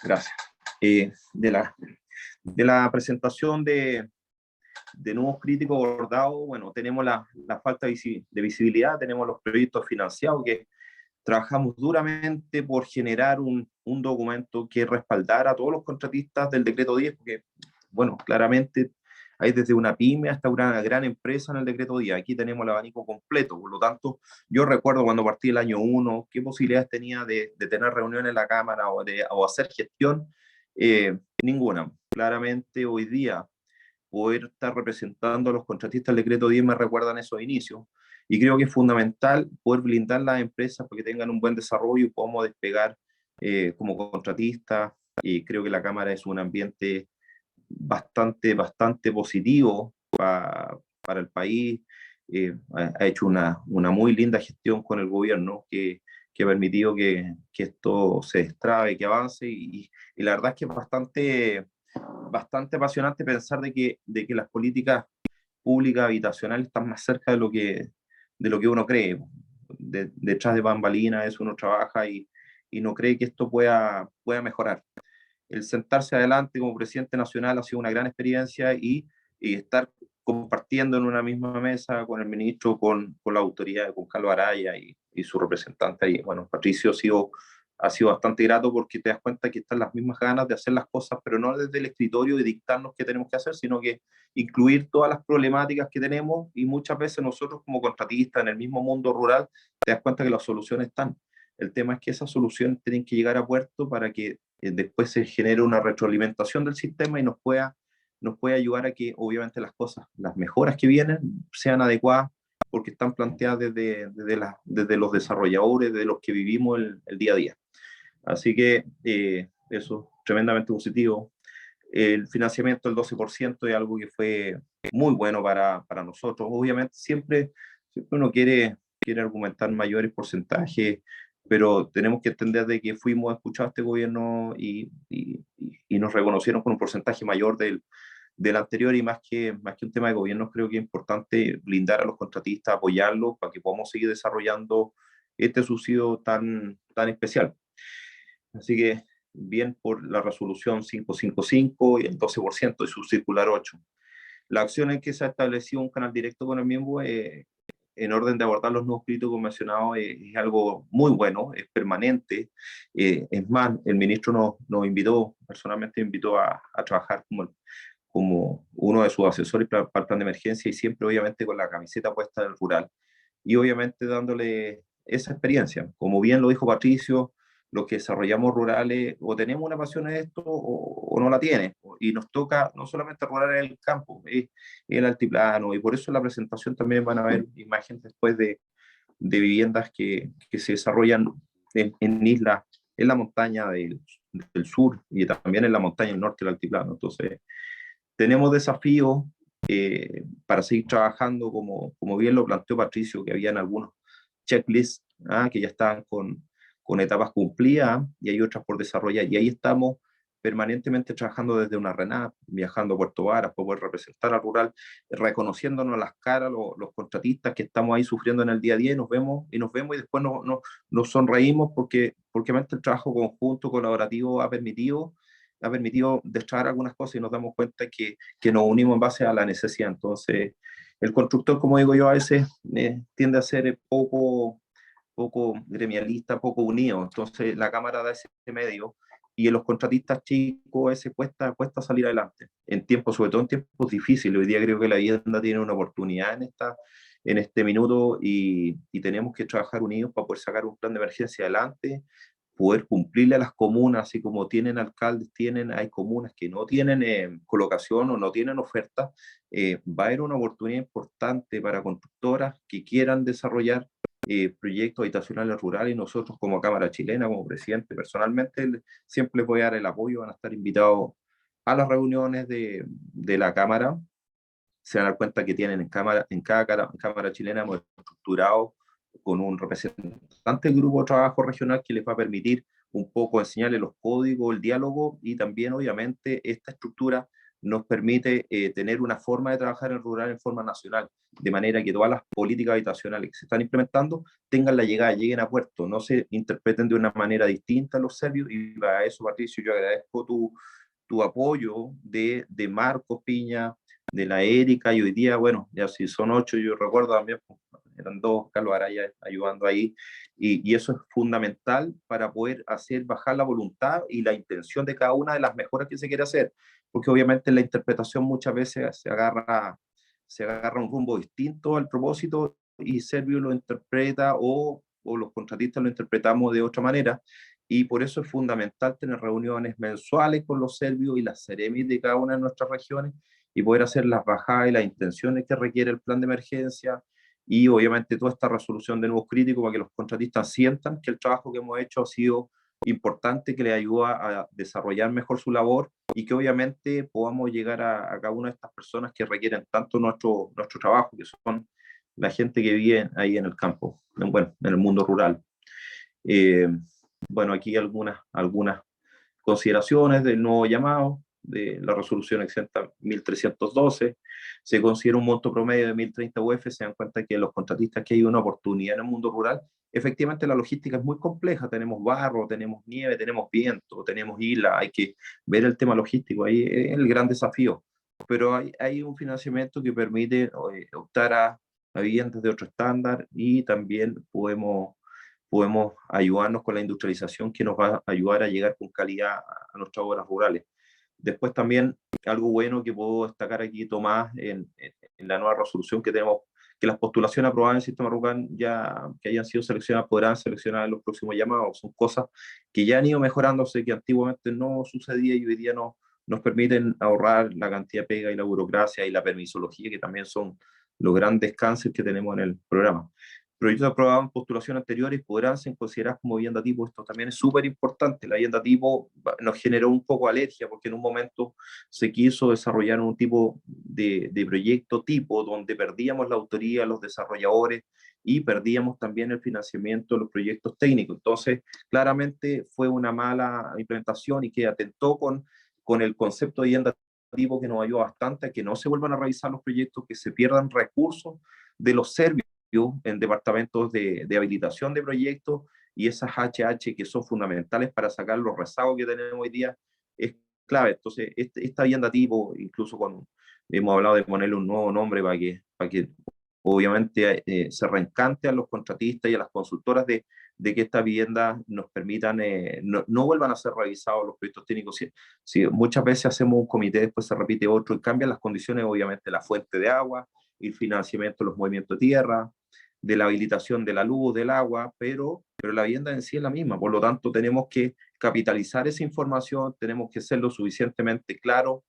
Gracias. De la presentación de nuevos críticos abordados, bueno, tenemos la falta de visibilidad, tenemos los proyectos financiados, que trabajamos duramente por generar un documento que respaldara a todos los contratistas del decreto 10, porque, bueno, claramente hay desde una pyme hasta una gran empresa en el decreto 10. Aquí tenemos el abanico completo. Por lo tanto, yo recuerdo cuando partí el año 1, qué posibilidades tenía de tener reuniones en la Cámara o hacer gestión. Ninguna. Claramente hoy día poder estar representando a los contratistas del decreto 10 me recuerdan esos inicios, y creo que es fundamental poder blindar las empresas para que tengan un buen desarrollo y podamos despegar como contratistas. Y creo que la Cámara es un ambiente bastante positivo para el país. Ha hecho una muy linda gestión con el gobierno que ha permitido que esto se destrabe, que avance, y la verdad es que es bastante apasionante pensar de que las políticas públicas habitacionales están más cerca de lo que uno cree. Detrás de bambalinas eso uno trabaja y no cree que esto pueda mejorar. El sentarse adelante como presidente nacional ha sido una gran experiencia, y estar compartiendo en una misma mesa con el ministro, con la autoridad, con Carlos Araya y su representante ahí. Bueno, Patricio ha sido ha sido bastante grato porque te das cuenta que están las mismas ganas de hacer las cosas, pero no desde el escritorio y dictarnos qué tenemos que hacer, sino que incluir todas las problemáticas que tenemos, y muchas veces nosotros como contratistas en el mismo mundo rural te das cuenta que las soluciones están. El tema es que esas soluciones tienen que llegar a puerto para que después se genere una retroalimentación del sistema y nos pueda ayudar a que obviamente las cosas, las mejoras que vienen, sean adecuadas porque están planteadas desde los desarrolladores, de los que vivimos el día a día. Así que eso, tremendamente positivo. El financiamiento del 12% es algo que fue muy bueno para nosotros. Obviamente siempre uno quiere argumentar mayores porcentajes, pero tenemos que entender de que fuimos escuchados a este gobierno y nos reconocieron con un porcentaje mayor del anterior, y más que un tema de gobierno, creo que es importante blindar a los contratistas, apoyarlos para que podamos seguir desarrollando este subsidio tan especial. Así que bien por la resolución 555 y el 12% de su circular 8. La acción en que se ha establecido un canal directo con el miembro en orden de abordar los nuevos críticos mencionados es algo muy bueno, es permanente. Es más, el ministro nos invitó, personalmente invitó a trabajar como uno de sus asesores para el plan de emergencia, y siempre obviamente con la camiseta puesta del rural, y obviamente dándole esa experiencia. Como bien lo dijo Patricio, los que desarrollamos rurales o tenemos una pasión en esto o no la tiene, y nos toca no solamente rural en el campo, el altiplano, y por eso en la presentación también van a ver imágenes después de viviendas que se desarrollan en islas, en la montaña del sur y también en la montaña del norte del altiplano. Entonces, tenemos desafíos para seguir trabajando, como bien lo planteó Patricio, que habían algunos checklists que ya estaban con etapas cumplidas y hay otras por desarrollar. Y ahí estamos permanentemente trabajando desde una RENAP, viajando a Puerto Varas para poder representar al rural, reconociéndonos las caras, los contratistas que estamos ahí sufriendo en el día a día, y nos vemos y después nos sonreímos porque el trabajo conjunto, colaborativo ha permitido destrabar algunas cosas, y nos damos cuenta que nos unimos en base a la necesidad. Entonces, el constructor, como digo yo, a veces tiende a ser poco gremialista, poco unido. Entonces, la Cámara da ese medio, y en los contratistas chicos ese cuesta salir adelante, sobre todo en tiempos difíciles. Hoy día creo que la vivienda tiene una oportunidad en este minuto, y tenemos que trabajar unidos para poder sacar un plan de emergencia adelante, poder cumplirle a las comunas, así como tienen alcaldes, hay comunas que no tienen colocación o no tienen oferta. Va a haber una oportunidad importante para constructoras que quieran desarrollar proyectos habitacionales rurales, y nosotros como Cámara Chilena, como presidente, personalmente siempre les voy a dar el apoyo. Van a estar invitados a las reuniones de la Cámara. Se van a dar cuenta que tienen en cada Cámara Chilena hemos estructurado con un representante del grupo de trabajo regional que les va a permitir un poco enseñarles los códigos, el diálogo, y también obviamente esta estructura nos permite tener una forma de trabajar en rural en forma nacional, de manera que todas las políticas habitacionales que se están implementando tengan la llegada, lleguen a puerto, no se interpreten de una manera distinta a los serbios. Y para eso, Patricio, yo agradezco tu apoyo de Marcos Piña, de la Erika, y hoy día, bueno, ya si son 8, yo recuerdo también, eran 2, Carlos Araya ayudando ahí, y eso es fundamental para poder hacer bajar la voluntad y la intención de cada una de las mejoras que se quiere hacer, porque obviamente la interpretación muchas veces se agarra un rumbo distinto al propósito, y Servio lo interpreta o los contratistas lo interpretamos de otra manera, y por eso es fundamental tener reuniones mensuales con los serbios y las seremis de cada una de nuestras regiones, y poder hacer las bajadas y las intenciones que requiere el plan de emergencia, y obviamente toda esta resolución de nuevos críticos, para que los contratistas sientan que el trabajo que hemos hecho ha sido importante, que les ayuda a desarrollar mejor su labor, y que obviamente podamos llegar a cada una de estas personas que requieren tanto nuestro trabajo, que son la gente que vive ahí en el campo, en el mundo rural. Bueno, aquí algunas consideraciones del nuevo llamado de la resolución exenta 1312. Se considera un monto promedio de 1030 UF. Se dan cuenta que los contratistas, que hay una oportunidad en el mundo rural. Efectivamente, la logística es muy compleja. Tenemos barro, tenemos nieve, tenemos viento, tenemos isla. Hay que ver el tema logístico. Ahí es el gran desafío. Pero hay un financiamiento que permite optar a viviendas de otro estándar, y también podemos podemos ayudarnos con la industrialización que nos va a ayudar a llegar con calidad a nuestras obras rurales. Después también algo bueno que puedo destacar aquí, Tomás, en la nueva resolución que tenemos, que las postulaciones aprobadas en el sistema rural ya que hayan sido seleccionadas podrán seleccionar en los próximos llamados. Son cosas que ya han ido mejorándose, que antiguamente no sucedía y hoy día nos permiten ahorrar la cantidad de pega y la burocracia y la permisología, que también son los grandes cánceres que tenemos en el programa. Proyectos aprobados en postulación anteriores podrán ser considerados como vivienda tipo. Esto también es súper importante. La vivienda tipo nos generó un poco de alergia porque en un momento se quiso desarrollar un tipo de proyecto tipo donde perdíamos la autoría, los desarrolladores y perdíamos también el financiamiento de los proyectos técnicos. Entonces, claramente fue una mala implementación y que atentó con el concepto de vivienda tipo, que nos ayuda bastante a que no se vuelvan a revisar los proyectos, que se pierdan recursos de los servicios en departamentos de habilitación de proyectos y esas HH que son fundamentales para sacar los rezagos que tenemos hoy día es clave. Entonces, esta vivienda tipo, incluso cuando hemos hablado de ponerle un nuevo nombre para que obviamente se reencante a los contratistas y a las consultoras de que estas viviendas nos permitan, no vuelvan a ser revisados los proyectos técnicos. Si muchas veces hacemos un comité, después se repite otro y cambian las condiciones, obviamente, la fuente de agua, el financiamiento de los movimientos de tierra, de la habilitación de la luz, del agua, pero la vivienda en sí es la misma. Por lo tanto, tenemos que capitalizar esa información, tenemos que ser lo suficientemente claros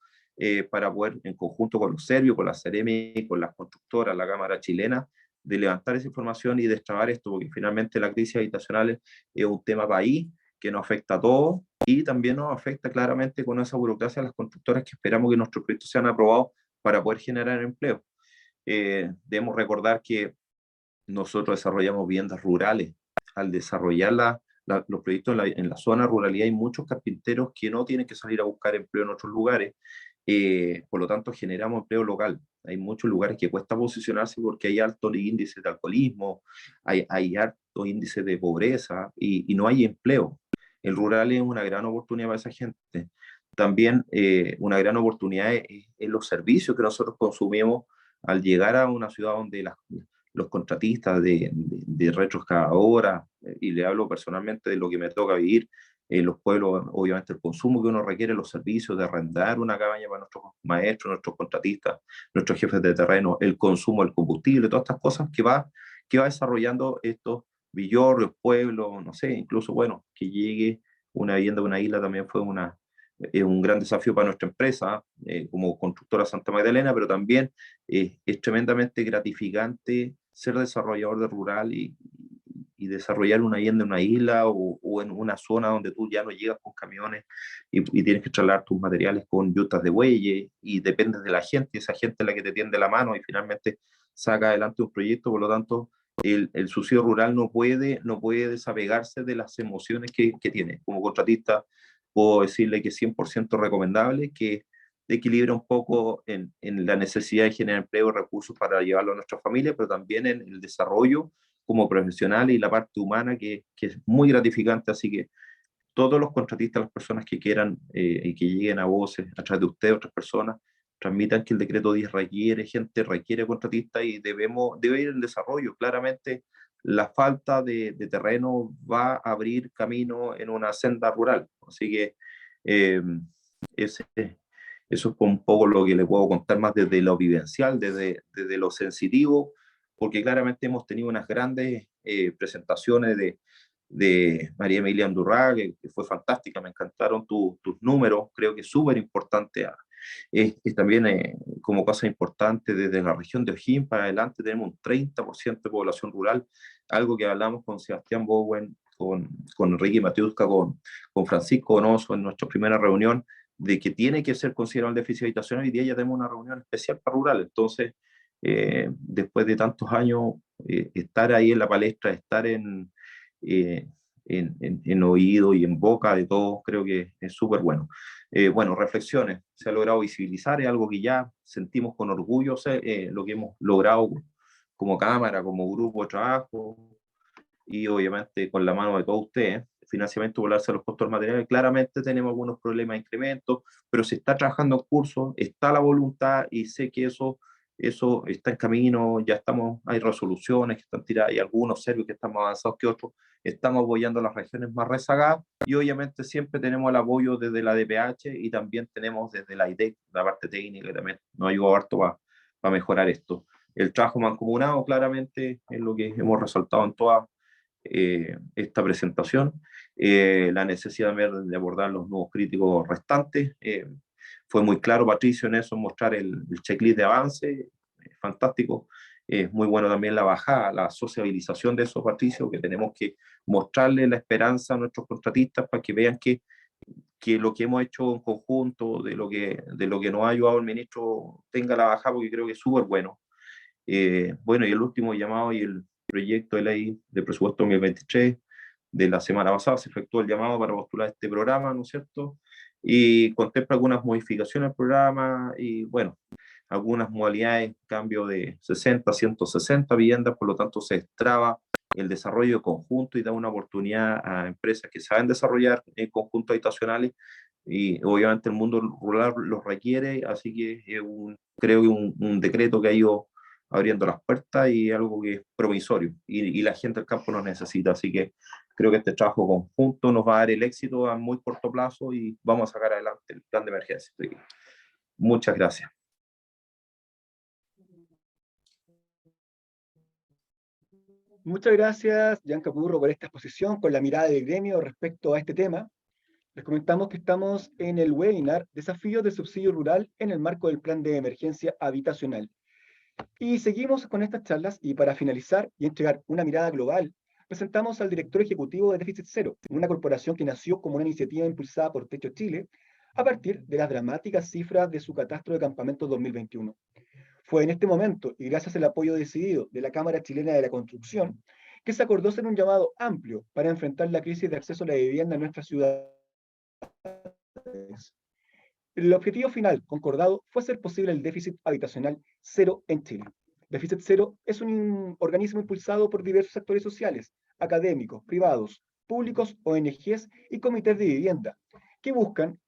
para poder, en conjunto con los serbios, con la Ceremi, con las constructoras, la Cámara Chilena, de levantar esa información y destrabar esto, porque finalmente la crisis habitacional es un tema país que nos afecta a todos y también nos afecta claramente con esa burocracia a las constructoras que esperamos que nuestros proyectos sean aprobados para poder generar empleo. Debemos recordar que nosotros desarrollamos viviendas rurales. Al desarrollar los proyectos en la zona ruralidad hay muchos carpinteros que no tienen que salir a buscar empleo en otros lugares. Por lo tanto, generamos empleo local. Hay muchos lugares que cuesta posicionarse porque hay alto índice de alcoholismo, hay alto índice de pobreza y no hay empleo. El rural es una gran oportunidad para esa gente. También una gran oportunidad es los servicios que nosotros consumimos al llegar a una ciudad donde los contratistas de retroexcavadora, y le hablo personalmente de lo que me toca vivir en los pueblos, obviamente el consumo que uno requiere, los servicios de arrendar una cabaña para nuestros maestros, nuestros contratistas, nuestros jefes de terreno, el consumo del combustible, todas estas cosas que va desarrollando estos villorrios, pueblos, no sé, incluso, bueno, que llegue una vivienda a una isla también fue un gran desafío para nuestra empresa como constructora Santa Magdalena, pero también es tremendamente gratificante ser desarrollador de rural y desarrollar una vivienda en una isla o en una zona donde tú ya no llegas con camiones y tienes que trasladar tus materiales con yutas de bueyes y dependes de la gente, y esa gente es la que te tiende la mano y finalmente saca adelante un proyecto. Por lo tanto, el subsidio rural no puede desapegarse de las emociones que tiene. Como contratista, puedo decirle que es 100% recomendable, que equilibra un poco en la necesidad de generar empleo y recursos para llevarlo a nuestra familia, pero también en el desarrollo como profesional y la parte humana que es muy gratificante. Así que todos los contratistas, las personas que quieran y que lleguen a voces a través de usted, otras personas, transmitan que el decreto 10 requiere contratistas y debe ir en desarrollo. Claramente, la falta de terreno va a abrir camino en una senda rural. Así que eh, eso es un poco lo que le puedo contar más desde lo vivencial, desde lo sensitivo, porque claramente hemos tenido unas grandes presentaciones de María Emilia Andurrá, que fue fantástica, me encantaron tus números, creo que es súper importante. Es también como cosa importante, desde la región de O'Higgins para adelante tenemos un 30% de población rural, algo que hablamos con Sebastián Bowen, con Enrique Matiusca, con Francisco Donoso en nuestra primera reunión, de que tiene que ser considerado el déficit habitacional. Hoy día ya tenemos una reunión especial para rural. Entonces, después de tantos años, estar ahí en la palestra, estar en oído y en boca de todos, creo que es súper bueno. Bueno, reflexiones. Se ha logrado visibilizar, es algo que ya sentimos con orgullo, lo que hemos logrado como Cámara, como grupo de trabajo, y obviamente con la mano de todos ustedes. Financiamiento por alza de los costos materiales, claramente tenemos algunos problemas de incrementos, pero se está trabajando en curso, está la voluntad y sé que eso eso está en camino, ya hay resoluciones que están tiradas, hay algunos serbios que están más avanzados que otros, estamos apoyando a las regiones más rezagadas, y obviamente siempre tenemos el apoyo desde la DPH y también tenemos desde la IDEC, la parte técnica, que también nos ayuda harto para mejorar esto. El trabajo mancomunado claramente es lo que hemos resaltado en toda esta presentación, la necesidad de abordar los nuevos críticos restantes. Fue muy claro Patricio en eso, mostrar el checklist de avance, fantástico. Es muy bueno también la bajada, la sociabilización de eso, Patricio, que tenemos que mostrarle la esperanza a nuestros contratistas para que vean que lo que hemos hecho en conjunto, de lo que nos ha ayudado el ministro, tenga la bajada, porque creo que es súper bueno. Bueno, y el último llamado y el proyecto de ley de presupuesto 2023 de la semana pasada se efectuó el llamado para postular este programa, ¿no es cierto? Y contempla algunas modificaciones al programa y, bueno, algunas modalidades, cambio de 60 a 160 viviendas, por lo tanto se destraba el desarrollo conjunto y da una oportunidad a empresas que saben desarrollar conjuntos habitacionales, y obviamente el mundo rural los requiere, así que creo que un decreto que ha ido abriendo las puertas y algo que es provisorio, y la gente del campo nos necesita, así que creo que este trabajo conjunto nos va a dar el éxito a muy corto plazo y vamos a sacar adelante el plan de emergencia. Muchas gracias.
Muchas gracias, Jan Capurro, por esta exposición con la mirada del gremio respecto a este tema. Les comentamos que estamos en el webinar Desafíos del Subsidio Rural en el marco del Plan de Emergencia Habitacional. Y seguimos con estas charlas, y para finalizar y entregar una mirada global, presentamos al director ejecutivo de Déficit Cero, una corporación que nació como una iniciativa impulsada por Techo Chile a partir de las dramáticas cifras de su catastro de campamentos 2021. Fue en este momento, y gracias al apoyo decidido de la Cámara Chilena de la Construcción, que se acordó hacer un llamado amplio para enfrentar la crisis de acceso a la vivienda en nuestras ciudades. El objetivo final concordado fue hacer posible el déficit habitacional cero en Chile. Déficit Cero es un organismo impulsado por diversos sectores sociales, académicos, privados, públicos, ONGs y comités de vivienda, que buscan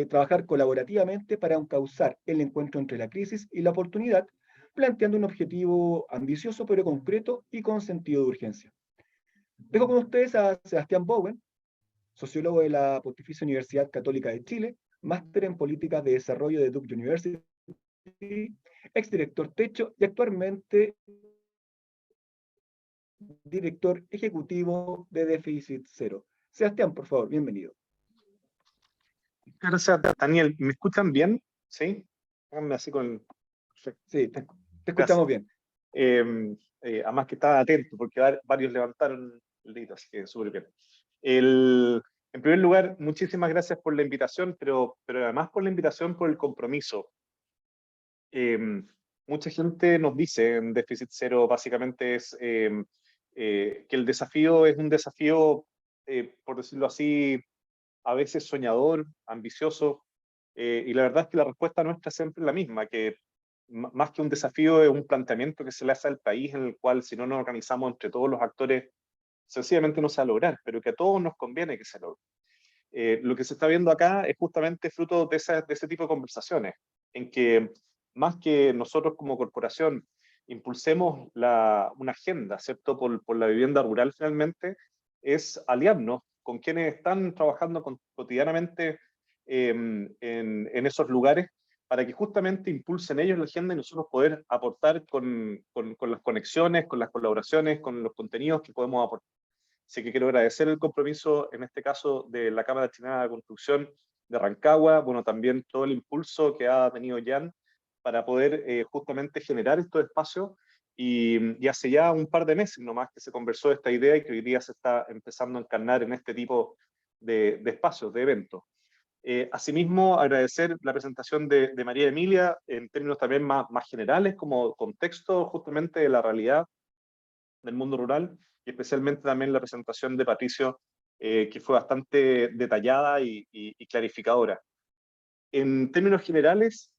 trabajar colaborativamente para encauzar el encuentro entre la crisis y la oportunidad, planteando un objetivo ambicioso pero concreto y con sentido de urgencia. Dejo con ustedes a Sebastián Bowen, sociólogo de la Pontificia Universidad Católica de Chile, máster en Políticas de Desarrollo de Duke University, exdirector Techo y actualmente director ejecutivo de Déficit Cero. Sebastián, por favor, bienvenido.
Gracias, Daniel. ¿Me escuchan bien? ¿Sí? Háganme así con el... Perfecto.
Sí, te escuchamos bien.
Además que estaba atento, porque varios levantaron el dedito, así que súper bien. En primer lugar, muchísimas gracias por la invitación, pero además por la invitación, por el compromiso. Mucha gente nos dice en Déficit Cero, básicamente es que el desafío es un desafío, por decirlo así, a veces soñador, ambicioso, y la verdad es que la respuesta nuestra es siempre la misma, que más que un desafío es un planteamiento que se le hace al país, en el cual si no nos organizamos entre todos los actores, sencillamente no se va a lograr, pero que a todos nos conviene que se logre. Lo que se está viendo acá es justamente fruto de ese tipo de conversaciones, en que más que nosotros como corporación impulsemos una agenda, ¿cierto?, por la vivienda rural finalmente, es aliarnos con quienes están trabajando cotidianamente en esos lugares, para que justamente impulsen ellos la agenda y nosotros poder aportar con las conexiones, con las colaboraciones, con los contenidos que podemos aportar. Así que quiero agradecer el compromiso, en este caso, de la Cámara Chilena de Construcción de Rancagua, bueno, también todo el impulso que ha tenido Jan para poder justamente generar estos espacios, y hace ya un par de meses nomás que se conversó de esta idea y que hoy día se está empezando a encarnar en este tipo de espacios, de eventos. Asimismo, agradecer la presentación de María Emilia en términos también más generales, como contexto justamente de la realidad del mundo rural, y especialmente también la presentación de Patricio, que fue bastante detallada y clarificadora. En términos generales,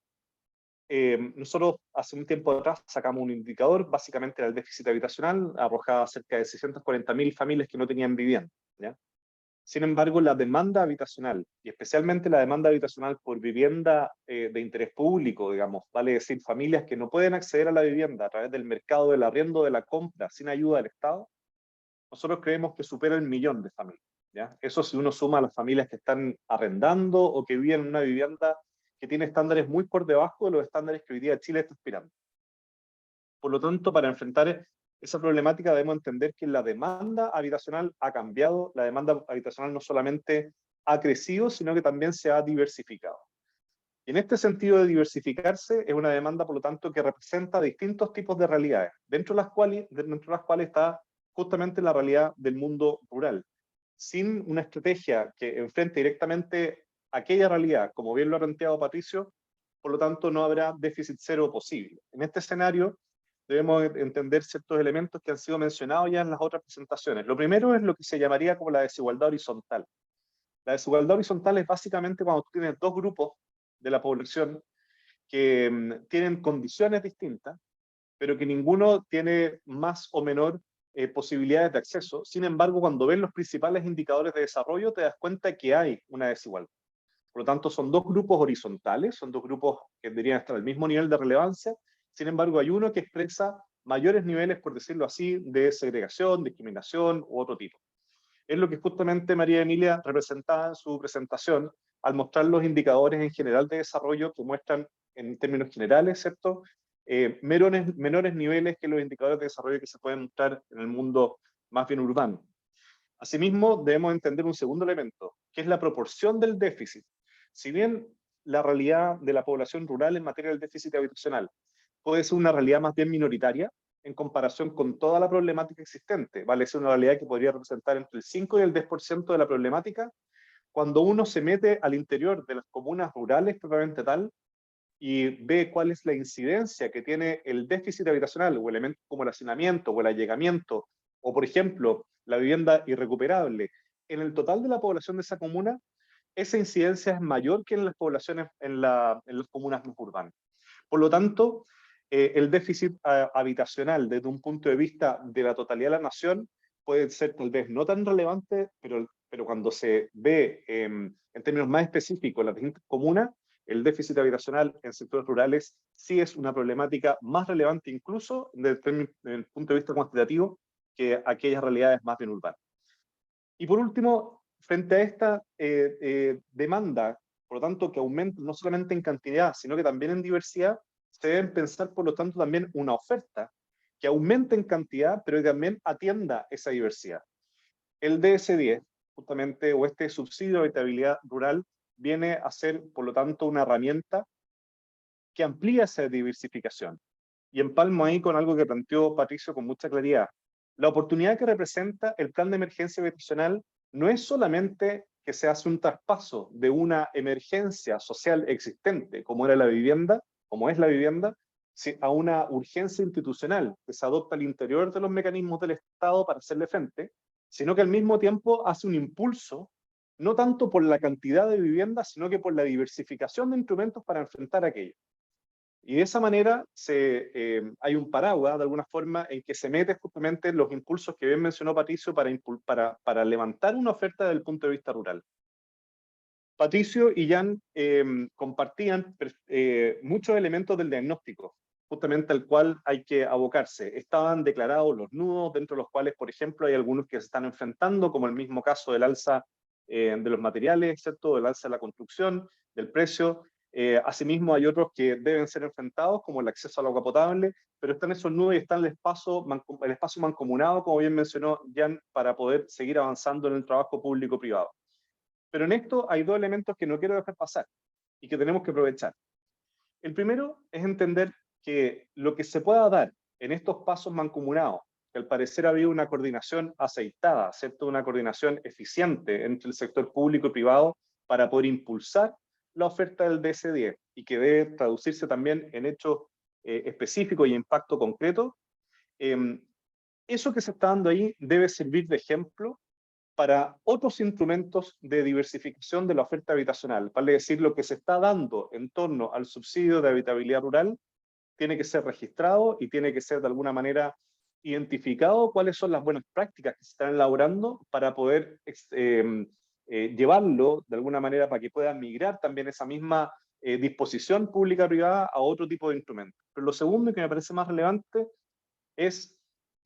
nosotros hace un tiempo atrás sacamos un indicador, básicamente era el déficit habitacional, arrojaba cerca de 640.000 familias que no tenían vivienda, ¿ya? Sin embargo, la demanda habitacional, y especialmente la demanda habitacional por vivienda de interés público, digamos, vale decir, familias que no pueden acceder a la vivienda a través del mercado del arriendo, de la compra, sin ayuda del Estado, nosotros creemos que supera el 1.000.000 de familias, ¿ya? Eso si uno suma a las familias que están arrendando o que viven en una vivienda que tiene estándares muy por debajo de los estándares que hoy día Chile está aspirando. Por lo tanto, para enfrentar esa problemática debemos entender que la demanda habitacional ha cambiado, la demanda habitacional no solamente ha crecido, sino que también se ha diversificado. Y en este sentido de diversificarse, es una demanda, por lo tanto, que representa distintos tipos de realidades, dentro de las cuales está justamente la realidad del mundo rural. Sin una estrategia que enfrente directamente aquella realidad, como bien lo ha planteado Patricio, por lo tanto no habrá déficit cero posible. En este escenario debemos entender ciertos elementos que han sido mencionados ya en las otras presentaciones. Lo primero es lo que se llamaría como la desigualdad horizontal. La desigualdad horizontal es básicamente cuando tú tienes dos grupos de la población que tienen condiciones distintas, pero que ninguno tiene más o menor posibilidades de acceso. Sin embargo, cuando ves los principales indicadores de desarrollo, te das cuenta que hay una desigualdad. Por lo tanto, son dos grupos horizontales, son dos grupos que deberían estar al mismo nivel de relevancia. Sin embargo, hay uno que expresa mayores niveles, por decirlo así, de segregación, discriminación u otro tipo. Es lo que justamente María Emilia representaba en su presentación al mostrar los indicadores en general de desarrollo que muestran en términos generales, ¿cierto? Menores niveles que los indicadores de desarrollo que se pueden mostrar en el mundo más bien urbano. Asimismo, debemos entender un segundo elemento, que es la proporción del déficit. Si bien la realidad de la población rural en materia del déficit habitacional puede ser una realidad más bien minoritaria en comparación con toda la problemática existente, vale ser una realidad que podría representar entre el 5 y el 10% de la problemática, cuando uno se mete al interior de las comunas rurales propiamente tal, y ve cuál es la incidencia que tiene el déficit habitacional o elementos como el hacinamiento o el allegamiento, o por ejemplo, la vivienda irrecuperable, en el total de la población de esa comuna, esa incidencia es mayor que en las poblaciones, en las comunas más urbanas. Por lo tanto, el déficit habitacional desde un punto de vista de la totalidad de la nación puede ser tal vez no tan relevante, pero cuando se ve en términos más específicos las distintas comunas, el déficit habitacional en sectores rurales sí es una problemática más relevante incluso desde el punto de vista cuantitativo que aquellas realidades más bien urbanas. Y por último, frente a esta demanda, por lo tanto, que aumenta no solamente en cantidad, sino que también en diversidad, se deben pensar, por lo tanto, también una oferta que aumente en cantidad, pero que también atienda esa diversidad. El DS10, justamente, o este subsidio de habitabilidad rural, viene a ser, por lo tanto, una herramienta que amplía esa diversificación. Y empalmo ahí con algo que planteó Patricio con mucha claridad. La oportunidad que representa el plan de emergencia habitacional no es solamente que se hace un traspaso de una emergencia social existente, como era la vivienda, como es la vivienda, a una urgencia institucional que se adopta al interior de los mecanismos del Estado para hacerle frente, sino que al mismo tiempo hace un impulso, no tanto por la cantidad de viviendas, sino que por la diversificación de instrumentos para enfrentar aquello. Y de esa manera hay un paraguas, de alguna forma, en que se mete justamente los impulsos que bien mencionó Patricio para levantar una oferta desde el punto de vista rural. Patricio y Jan compartían muchos elementos del diagnóstico, justamente al cual hay que abocarse. Estaban declarados los nudos, dentro de los cuales, por ejemplo, hay algunos que se están enfrentando, como el mismo caso del alza de los materiales, ¿cierto? Del alza de la construcción, del precio. Asimismo, hay otros que deben ser enfrentados, como el acceso al agua potable, pero están esos nudos y está el espacio mancomunado, como bien mencionó Jan, para poder seguir avanzando en el trabajo público-privado. Pero en esto hay dos elementos que no quiero dejar pasar y que tenemos que aprovechar. El primero es entender que lo que se pueda dar en estos pasos mancomunados, que al parecer ha habido una coordinación aceitada, ¿cierto? Una coordinación eficiente entre el sector público y privado para poder impulsar la oferta del DS10 y que debe traducirse también en hechos específicos y impacto concreto. Eso que se está dando ahí debe servir de ejemplo para otros instrumentos de diversificación de la oferta habitacional. Vale decir, lo que se está dando en torno al subsidio de habitabilidad rural tiene que ser registrado y tiene que ser de alguna manera identificado cuáles son las buenas prácticas que se están elaborando para poder llevarlo de alguna manera para que puedan migrar también esa misma disposición pública-privada a otro tipo de instrumentos. Pero lo segundo que me parece más relevante es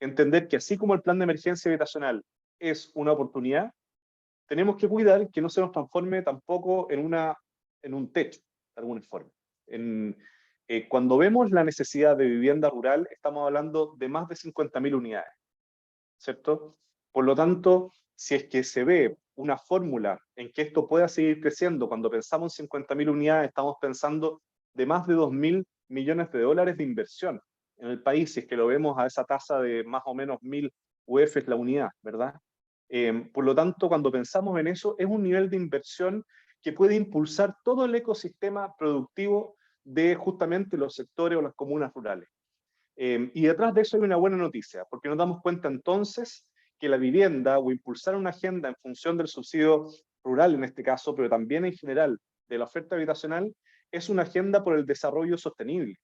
entender que así como el plan de emergencia habitacional es una oportunidad, tenemos que cuidar que no se nos transforme tampoco en un techo, de alguna forma. Cuando vemos la necesidad de vivienda rural, estamos hablando de más de 50.000 unidades, ¿cierto? Por lo tanto, si es que se ve una fórmula en que esto pueda seguir creciendo, cuando pensamos en 50.000 unidades, estamos pensando de más de 2.000 millones de dólares de inversión en el país, si es que lo vemos a esa tasa de más o menos 1.000 UFs la unidad, ¿verdad? Por lo tanto, cuando pensamos en eso, es un nivel de inversión que puede impulsar todo el ecosistema productivo de justamente los sectores o las comunas rurales. Y detrás de eso hay una buena noticia, porque nos damos cuenta entonces que la vivienda o impulsar una agenda en función del subsidio rural en este caso, pero también en general de la oferta habitacional, es una agenda por el desarrollo sostenible.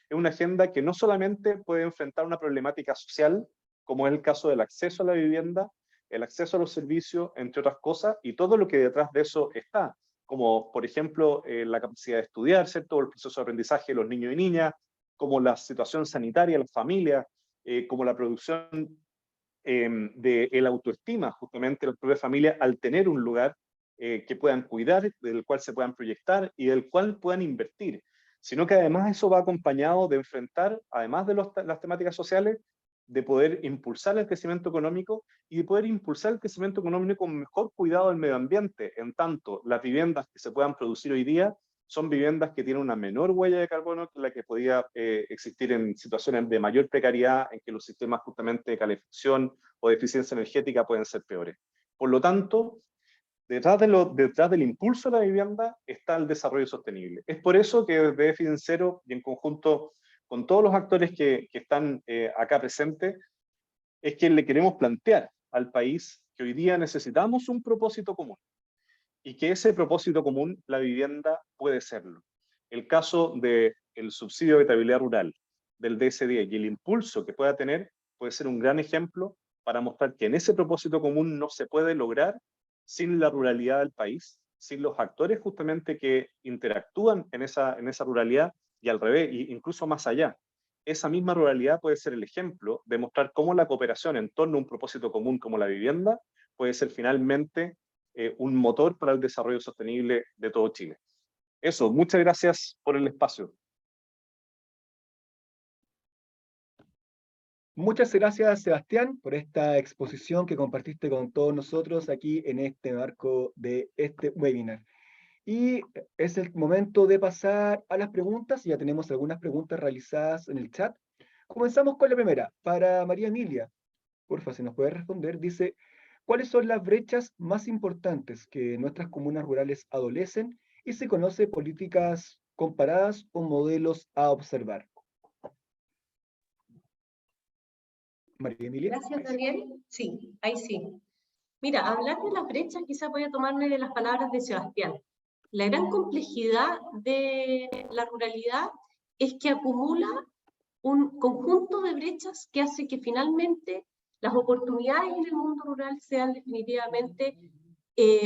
Es una agenda que no solamente puede enfrentar una problemática social, como es el caso del acceso a la vivienda, el acceso a los servicios, entre otras cosas, y todo lo que detrás de eso está, como por ejemplo la capacidad de estudiar, ¿cierto? El proceso de aprendizaje de los niños y niñas, como la situación sanitaria de las familias, como la producción de la autoestima, justamente de las propias familias, al tener un lugar que puedan cuidar, del cual se puedan proyectar y del cual puedan invertir. Sino que además eso va acompañado de enfrentar, además de las temáticas sociales, de poder impulsar el crecimiento económico y de poder impulsar el crecimiento económico con mejor cuidado del medio ambiente, en tanto las viviendas que se puedan producir hoy día son viviendas que tienen una menor huella de carbono que la que podía existir en situaciones de mayor precariedad, en que los sistemas justamente de calefacción o de eficiencia energética pueden ser peores. Por lo tanto, detrás del impulso de la vivienda está el desarrollo sostenible. Es por eso que desde Déficit Cero y en conjunto con todos los actores que están acá presentes, es que le queremos plantear al país que hoy día necesitamos un propósito común y que ese propósito común, la vivienda, puede serlo. El caso del subsidio de habitabilidad rural, del DS10 y el impulso que pueda tener puede ser un gran ejemplo para mostrar que en ese propósito común no se puede lograr sin la ruralidad del país, sin los actores justamente que interactúan en esa ruralidad y al revés, e incluso más allá. Esa misma ruralidad puede ser el ejemplo de mostrar cómo la cooperación en torno a un propósito común como la vivienda puede ser finalmente un motor para el desarrollo sostenible de todo Chile. Eso, muchas gracias por el espacio.
Muchas gracias, Sebastián, por esta exposición que compartiste con todos nosotros aquí en este marco de este webinar. Y es el momento de pasar a las preguntas. Ya tenemos algunas preguntas realizadas en el chat. Comenzamos con la primera, para María Emilia. Porfa, si nos puede responder. Dice, ¿cuáles son las brechas más importantes que nuestras comunas rurales adolecen y se conoce políticas comparadas o modelos a observar? María Emilia.
Gracias, Daniel. Sí, ahí sí. Mira, hablar de las brechas quizás voy a tomarme de las palabras de Sebastián. La gran complejidad de la ruralidad es que acumula un conjunto de brechas que hace que finalmente las oportunidades en el mundo rural sean definitivamente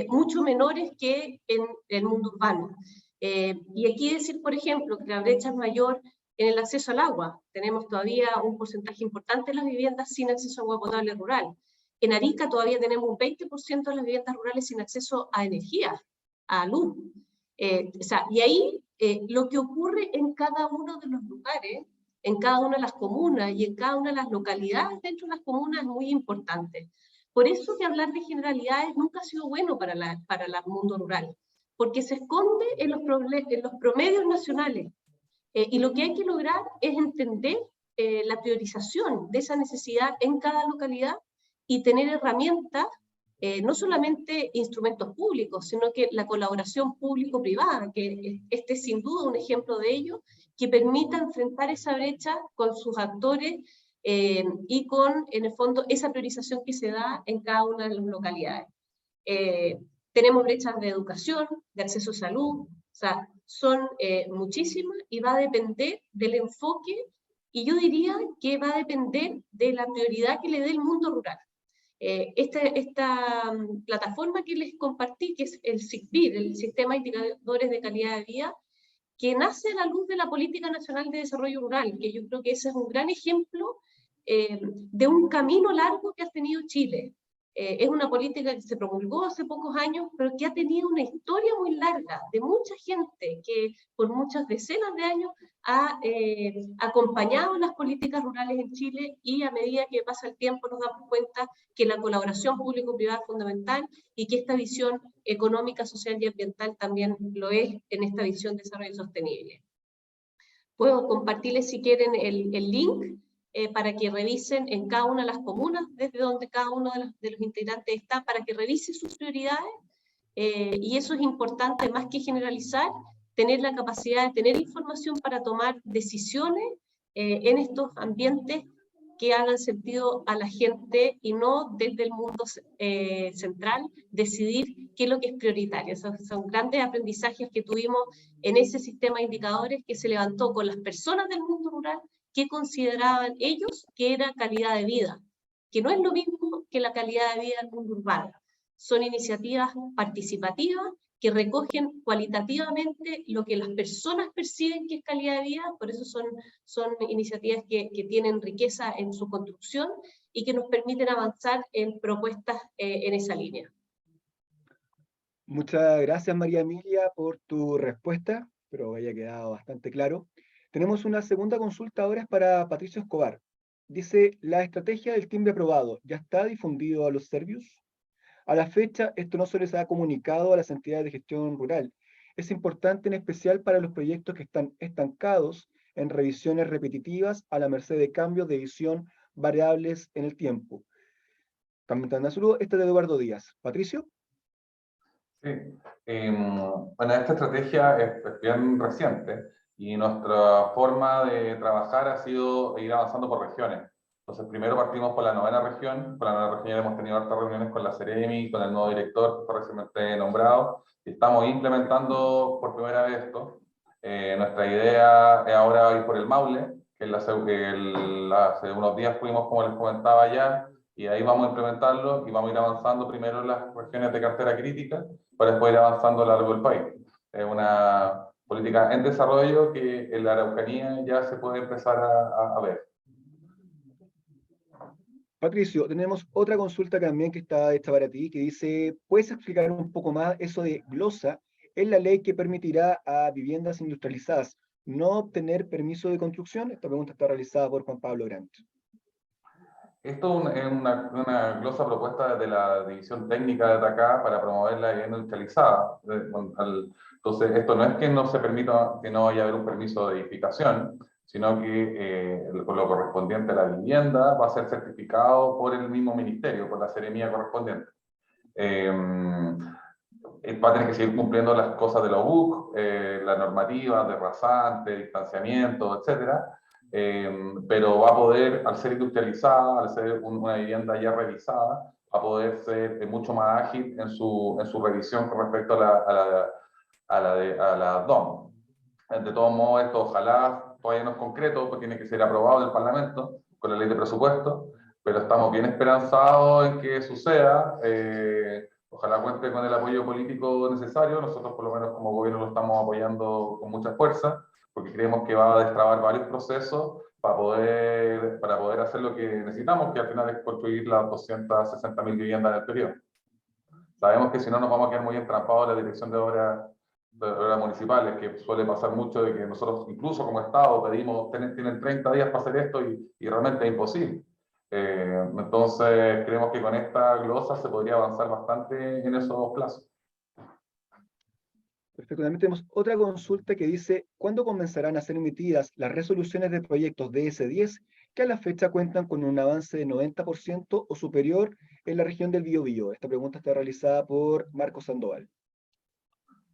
mucho menores que en el mundo urbano. Y aquí decir, por ejemplo, que la brecha es mayor en el acceso al agua. Tenemos todavía un porcentaje importante de las viviendas sin acceso a agua potable rural. En Arica todavía tenemos un 20% de las viviendas rurales sin acceso a energía, a luz. Y ahí lo que ocurre en cada uno de los lugares, en cada una de las comunas y en cada una de las localidades dentro de las comunas es muy importante. Por eso que hablar de generalidades nunca ha sido bueno para el mundo rural, porque se esconde en los promedios nacionales. Y lo que hay que lograr es entender la priorización de esa necesidad en cada localidad y tener herramientas, no solamente instrumentos públicos, sino que la colaboración público-privada, que este es sin duda un ejemplo de ello, que permita enfrentar esa brecha con sus actores y con, en el fondo, esa priorización que se da en cada una de las localidades. Tenemos brechas de educación, de acceso a salud, o sea, son muchísimas y va a depender del enfoque y yo diría que va a depender de la prioridad que le dé el mundo rural. Esta plataforma que les compartí, que es el SICBID, el Sistema de Indicadores de Calidad de Vida, que nace a la luz de la Política Nacional de Desarrollo Rural, que yo creo que ese es un gran ejemplo de un camino largo que ha tenido Chile. Es una política que se promulgó hace pocos años, pero que ha tenido una historia muy larga, de mucha gente que por muchas decenas de años ha acompañado las políticas rurales en Chile, y a medida que pasa el tiempo nos damos cuenta que la colaboración público-privada es fundamental y que esta visión económica, social y ambiental también lo es en esta visión de desarrollo sostenible. Puedo compartirles si quieren el link para que revisen en cada una de las comunas desde donde cada uno de los integrantes está, para que revise sus prioridades, y eso es importante, más que generalizar, tener la capacidad de tener información para tomar decisiones en estos ambientes que hagan sentido a la gente, y no desde el mundo central decidir qué es lo que es prioritario. Son grandes aprendizajes que tuvimos en ese sistema de indicadores que se levantó con las personas del mundo rural, que consideraban ellos que era calidad de vida, que no es lo mismo que la calidad de vida del mundo urbano. Son iniciativas participativas que recogen cualitativamente lo que las personas perciben que es calidad de vida, por eso son iniciativas que tienen riqueza en su construcción y que nos permiten avanzar en propuestas en esa línea.
Muchas gracias, María Emilia, por tu respuesta, pero haya quedado bastante claro. Tenemos una segunda consulta ahora, es para Patricio Escobar. Dice, ¿la estrategia del timbre aprobado ya está difundido a los serbios? A la fecha, esto no se les ha comunicado a las entidades de gestión rural. Es importante en especial para los proyectos que están estancados en revisiones repetitivas a la merced de cambios de visión variables en el tiempo. También te saludo, este de Eduardo Díaz. Patricio.
Sí, bueno, esta estrategia es bien reciente y nuestra forma de trabajar ha sido ir avanzando por regiones. Entonces, primero partimos por la novena región. Con la novena región ya hemos tenido hartas reuniones con la Ceremi, con el nuevo director que fue recientemente nombrado, y estamos implementando por primera vez esto. Nuestra idea es ahora ir por el Maule, que hace unos días fuimos, como les comentaba ya, y ahí vamos a implementarlo y vamos a ir avanzando primero en las regiones de cartera crítica, para después ir avanzando a lo largo del país. Es una política en desarrollo que en la Araucanía ya se puede empezar a ver.
Patricio, tenemos otra consulta también que está hecha para ti, que dice, ¿puedes explicar un poco más eso de glosa? Es la ley que permitirá a viviendas industrializadas no obtener permiso de construcción. Esta pregunta está realizada por Juan Pablo Grant.
Esto es una glosa propuesta de la División Técnica de Atacá para promover la vivienda industrializada. Entonces, esto no es que no se permita que no vaya a haber un permiso de edificación, sino que por lo correspondiente a la vivienda va a ser certificado por el mismo ministerio, por la seremía correspondiente. Va a tener que seguir cumpliendo las cosas de la UC, la normativa de rasante, distanciamiento, etcétera. Pero va a poder, al ser industrializada, al ser una vivienda ya revisada, va a poder ser mucho más ágil en su revisión con respecto a la DOM. De todos modos, esto ojalá todavía no es concreto, porque tiene que ser aprobado del Parlamento con la ley de presupuesto, pero estamos bien esperanzados en que suceda. Ojalá cuente con el apoyo político necesario. Nosotros, por lo menos como gobierno, lo estamos apoyando con mucha fuerza, porque creemos que va a destrabar varios procesos para poder hacer lo que necesitamos, que al final es construir las 260.000 viviendas del periodo. Sabemos que si no nos vamos a quedar muy entrampados en la dirección de obras municipales, que suele pasar mucho de que nosotros, incluso como Estado, pedimos, tienen 30 días para hacer esto y realmente es imposible. Entonces, creemos que con esta glosa se podría avanzar bastante en esos plazos.
Perfecto. También tenemos otra consulta que dice, ¿cuándo comenzarán a ser emitidas las resoluciones de proyectos DS10 que a la fecha cuentan con un avance de 90% o superior en la región del Biobío? Esta pregunta está realizada por Marcos Sandoval.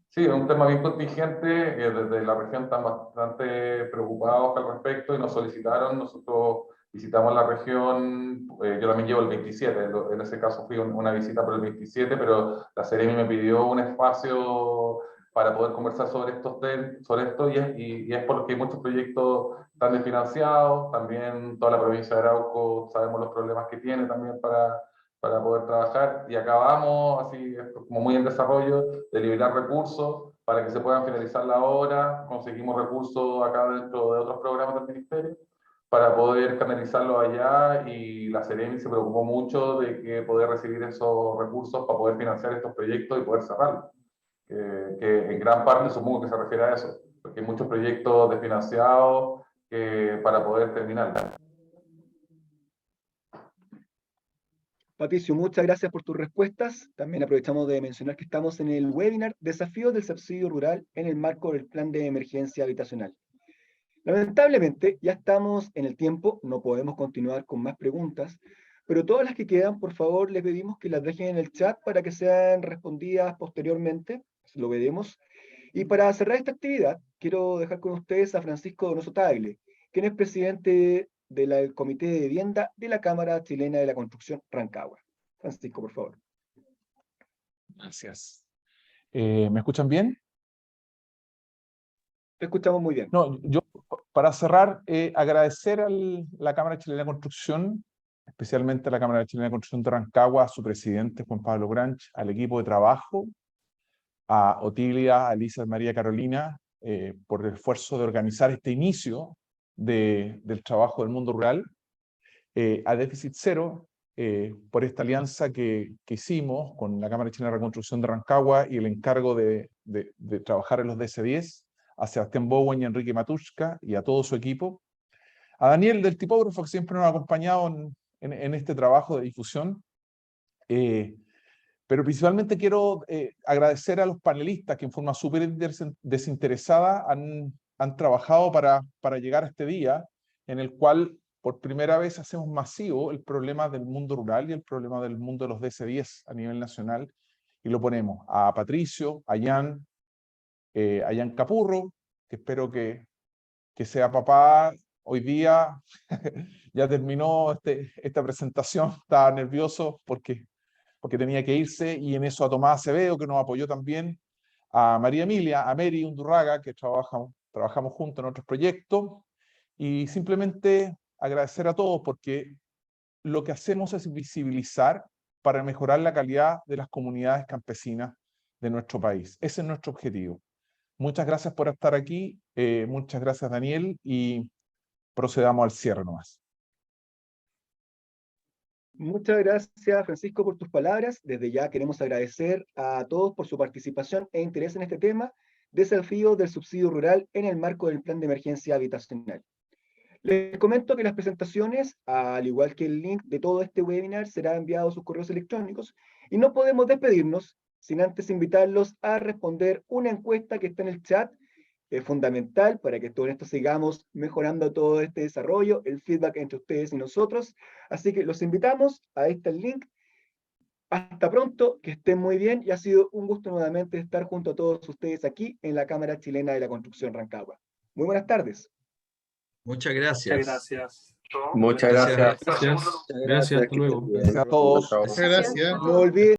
Sí, es un tema bien contingente. Desde la región están bastante preocupados al respecto y nos solicitaron. Nosotros visitamos la región, yo también llevo el 27, en ese caso fui una visita por el 27, pero la Seremi me pidió un espacio para poder conversar sobre esto y es porque muchos proyectos están desfinanciados, también toda la provincia de Arauco sabemos los problemas que tiene también para poder trabajar, y acabamos, así como muy en desarrollo, de liberar recursos para que se puedan finalizar la obra. Conseguimos recursos acá dentro de otros programas del Ministerio para poder canalizarlo allá, y la Seremi se preocupó mucho de que poder recibir esos recursos para poder financiar estos proyectos y poder cerrarlos. Que en gran parte supongo que se refiere a eso, porque hay muchos proyectos desfinanciados para poder terminar.
Patricio, muchas gracias por tus respuestas. También aprovechamos de mencionar que estamos en el webinar Desafíos del subsidio rural en el marco del Plan de Emergencia Habitacional. Lamentablemente, ya estamos en el tiempo, no podemos continuar con más preguntas, pero todas las que quedan, por favor, les pedimos que las dejen en el chat para que sean respondidas posteriormente, lo veremos. Y para cerrar esta actividad, quiero dejar con ustedes a Francisco Donoso Tagle, quien es presidente del Comité de Vivienda de la Cámara Chilena de la Construcción, Rancagua. Francisco, por favor.
Gracias. ¿Me escuchan bien?
Te escuchamos muy bien.
No, yo, para cerrar, agradecer a la Cámara Chilena de Construcción, especialmente a la Cámara Chilena de Construcción de Rancagua, a su presidente, Juan Pablo Branch, al equipo de trabajo, a Otilia, a Elisa María Carolina, por el esfuerzo de organizar este inicio del trabajo del mundo rural, a Déficit Cero, por esta alianza que hicimos con la Cámara Chilena de Reconstrucción de Rancagua y el encargo de trabajar en los DC10, a Sebastián Bowen y Enrique Matushka y a todo su equipo, a Daniel del tipógrafo, que siempre nos ha acompañado en este trabajo de difusión, pero principalmente quiero agradecer a los panelistas que en forma súper desinteresada han trabajado para llegar a este día en el cual por primera vez hacemos masivo el problema del mundo rural y el problema del mundo de los DC10 a nivel nacional, y lo ponemos a Patricio, a Jan Capurro, que espero que sea papá hoy día. Ya terminó esta presentación, estaba nervioso porque tenía que irse, y en eso a Tomás Acevedo, que nos apoyó también, a María Emilia, a Mary Undurraga, que trabajamos juntos en otros proyectos, y simplemente agradecer a todos, porque lo que hacemos es visibilizar para mejorar la calidad de las comunidades campesinas de nuestro país. Ese es nuestro objetivo. Muchas gracias por estar aquí, muchas gracias Daniel, y procedamos al cierre nomás.
Muchas gracias, Francisco, por tus palabras. Desde ya queremos agradecer a todos por su participación e interés en este tema, desafío del subsidio rural en el marco del Plan de Emergencia Habitacional. Les comento que las presentaciones, al igual que el link de todo este webinar, será enviado a sus correos electrónicos, y no podemos despedirnos sin antes invitarlos a responder una encuesta que está en el chat. Es fundamental para que todo esto sigamos mejorando todo este desarrollo, el feedback entre ustedes y nosotros. Así que los invitamos, ahí está el link. Hasta pronto, que estén muy bien, y ha sido un gusto nuevamente estar junto a todos ustedes aquí en la Cámara Chilena de la Construcción Rancagua. Muy buenas tardes.
Muchas gracias.
Muchas gracias.
Muchas gracias.
Gracias, hasta luego.
Gracias a todos.
Muchas gracias.
No olviden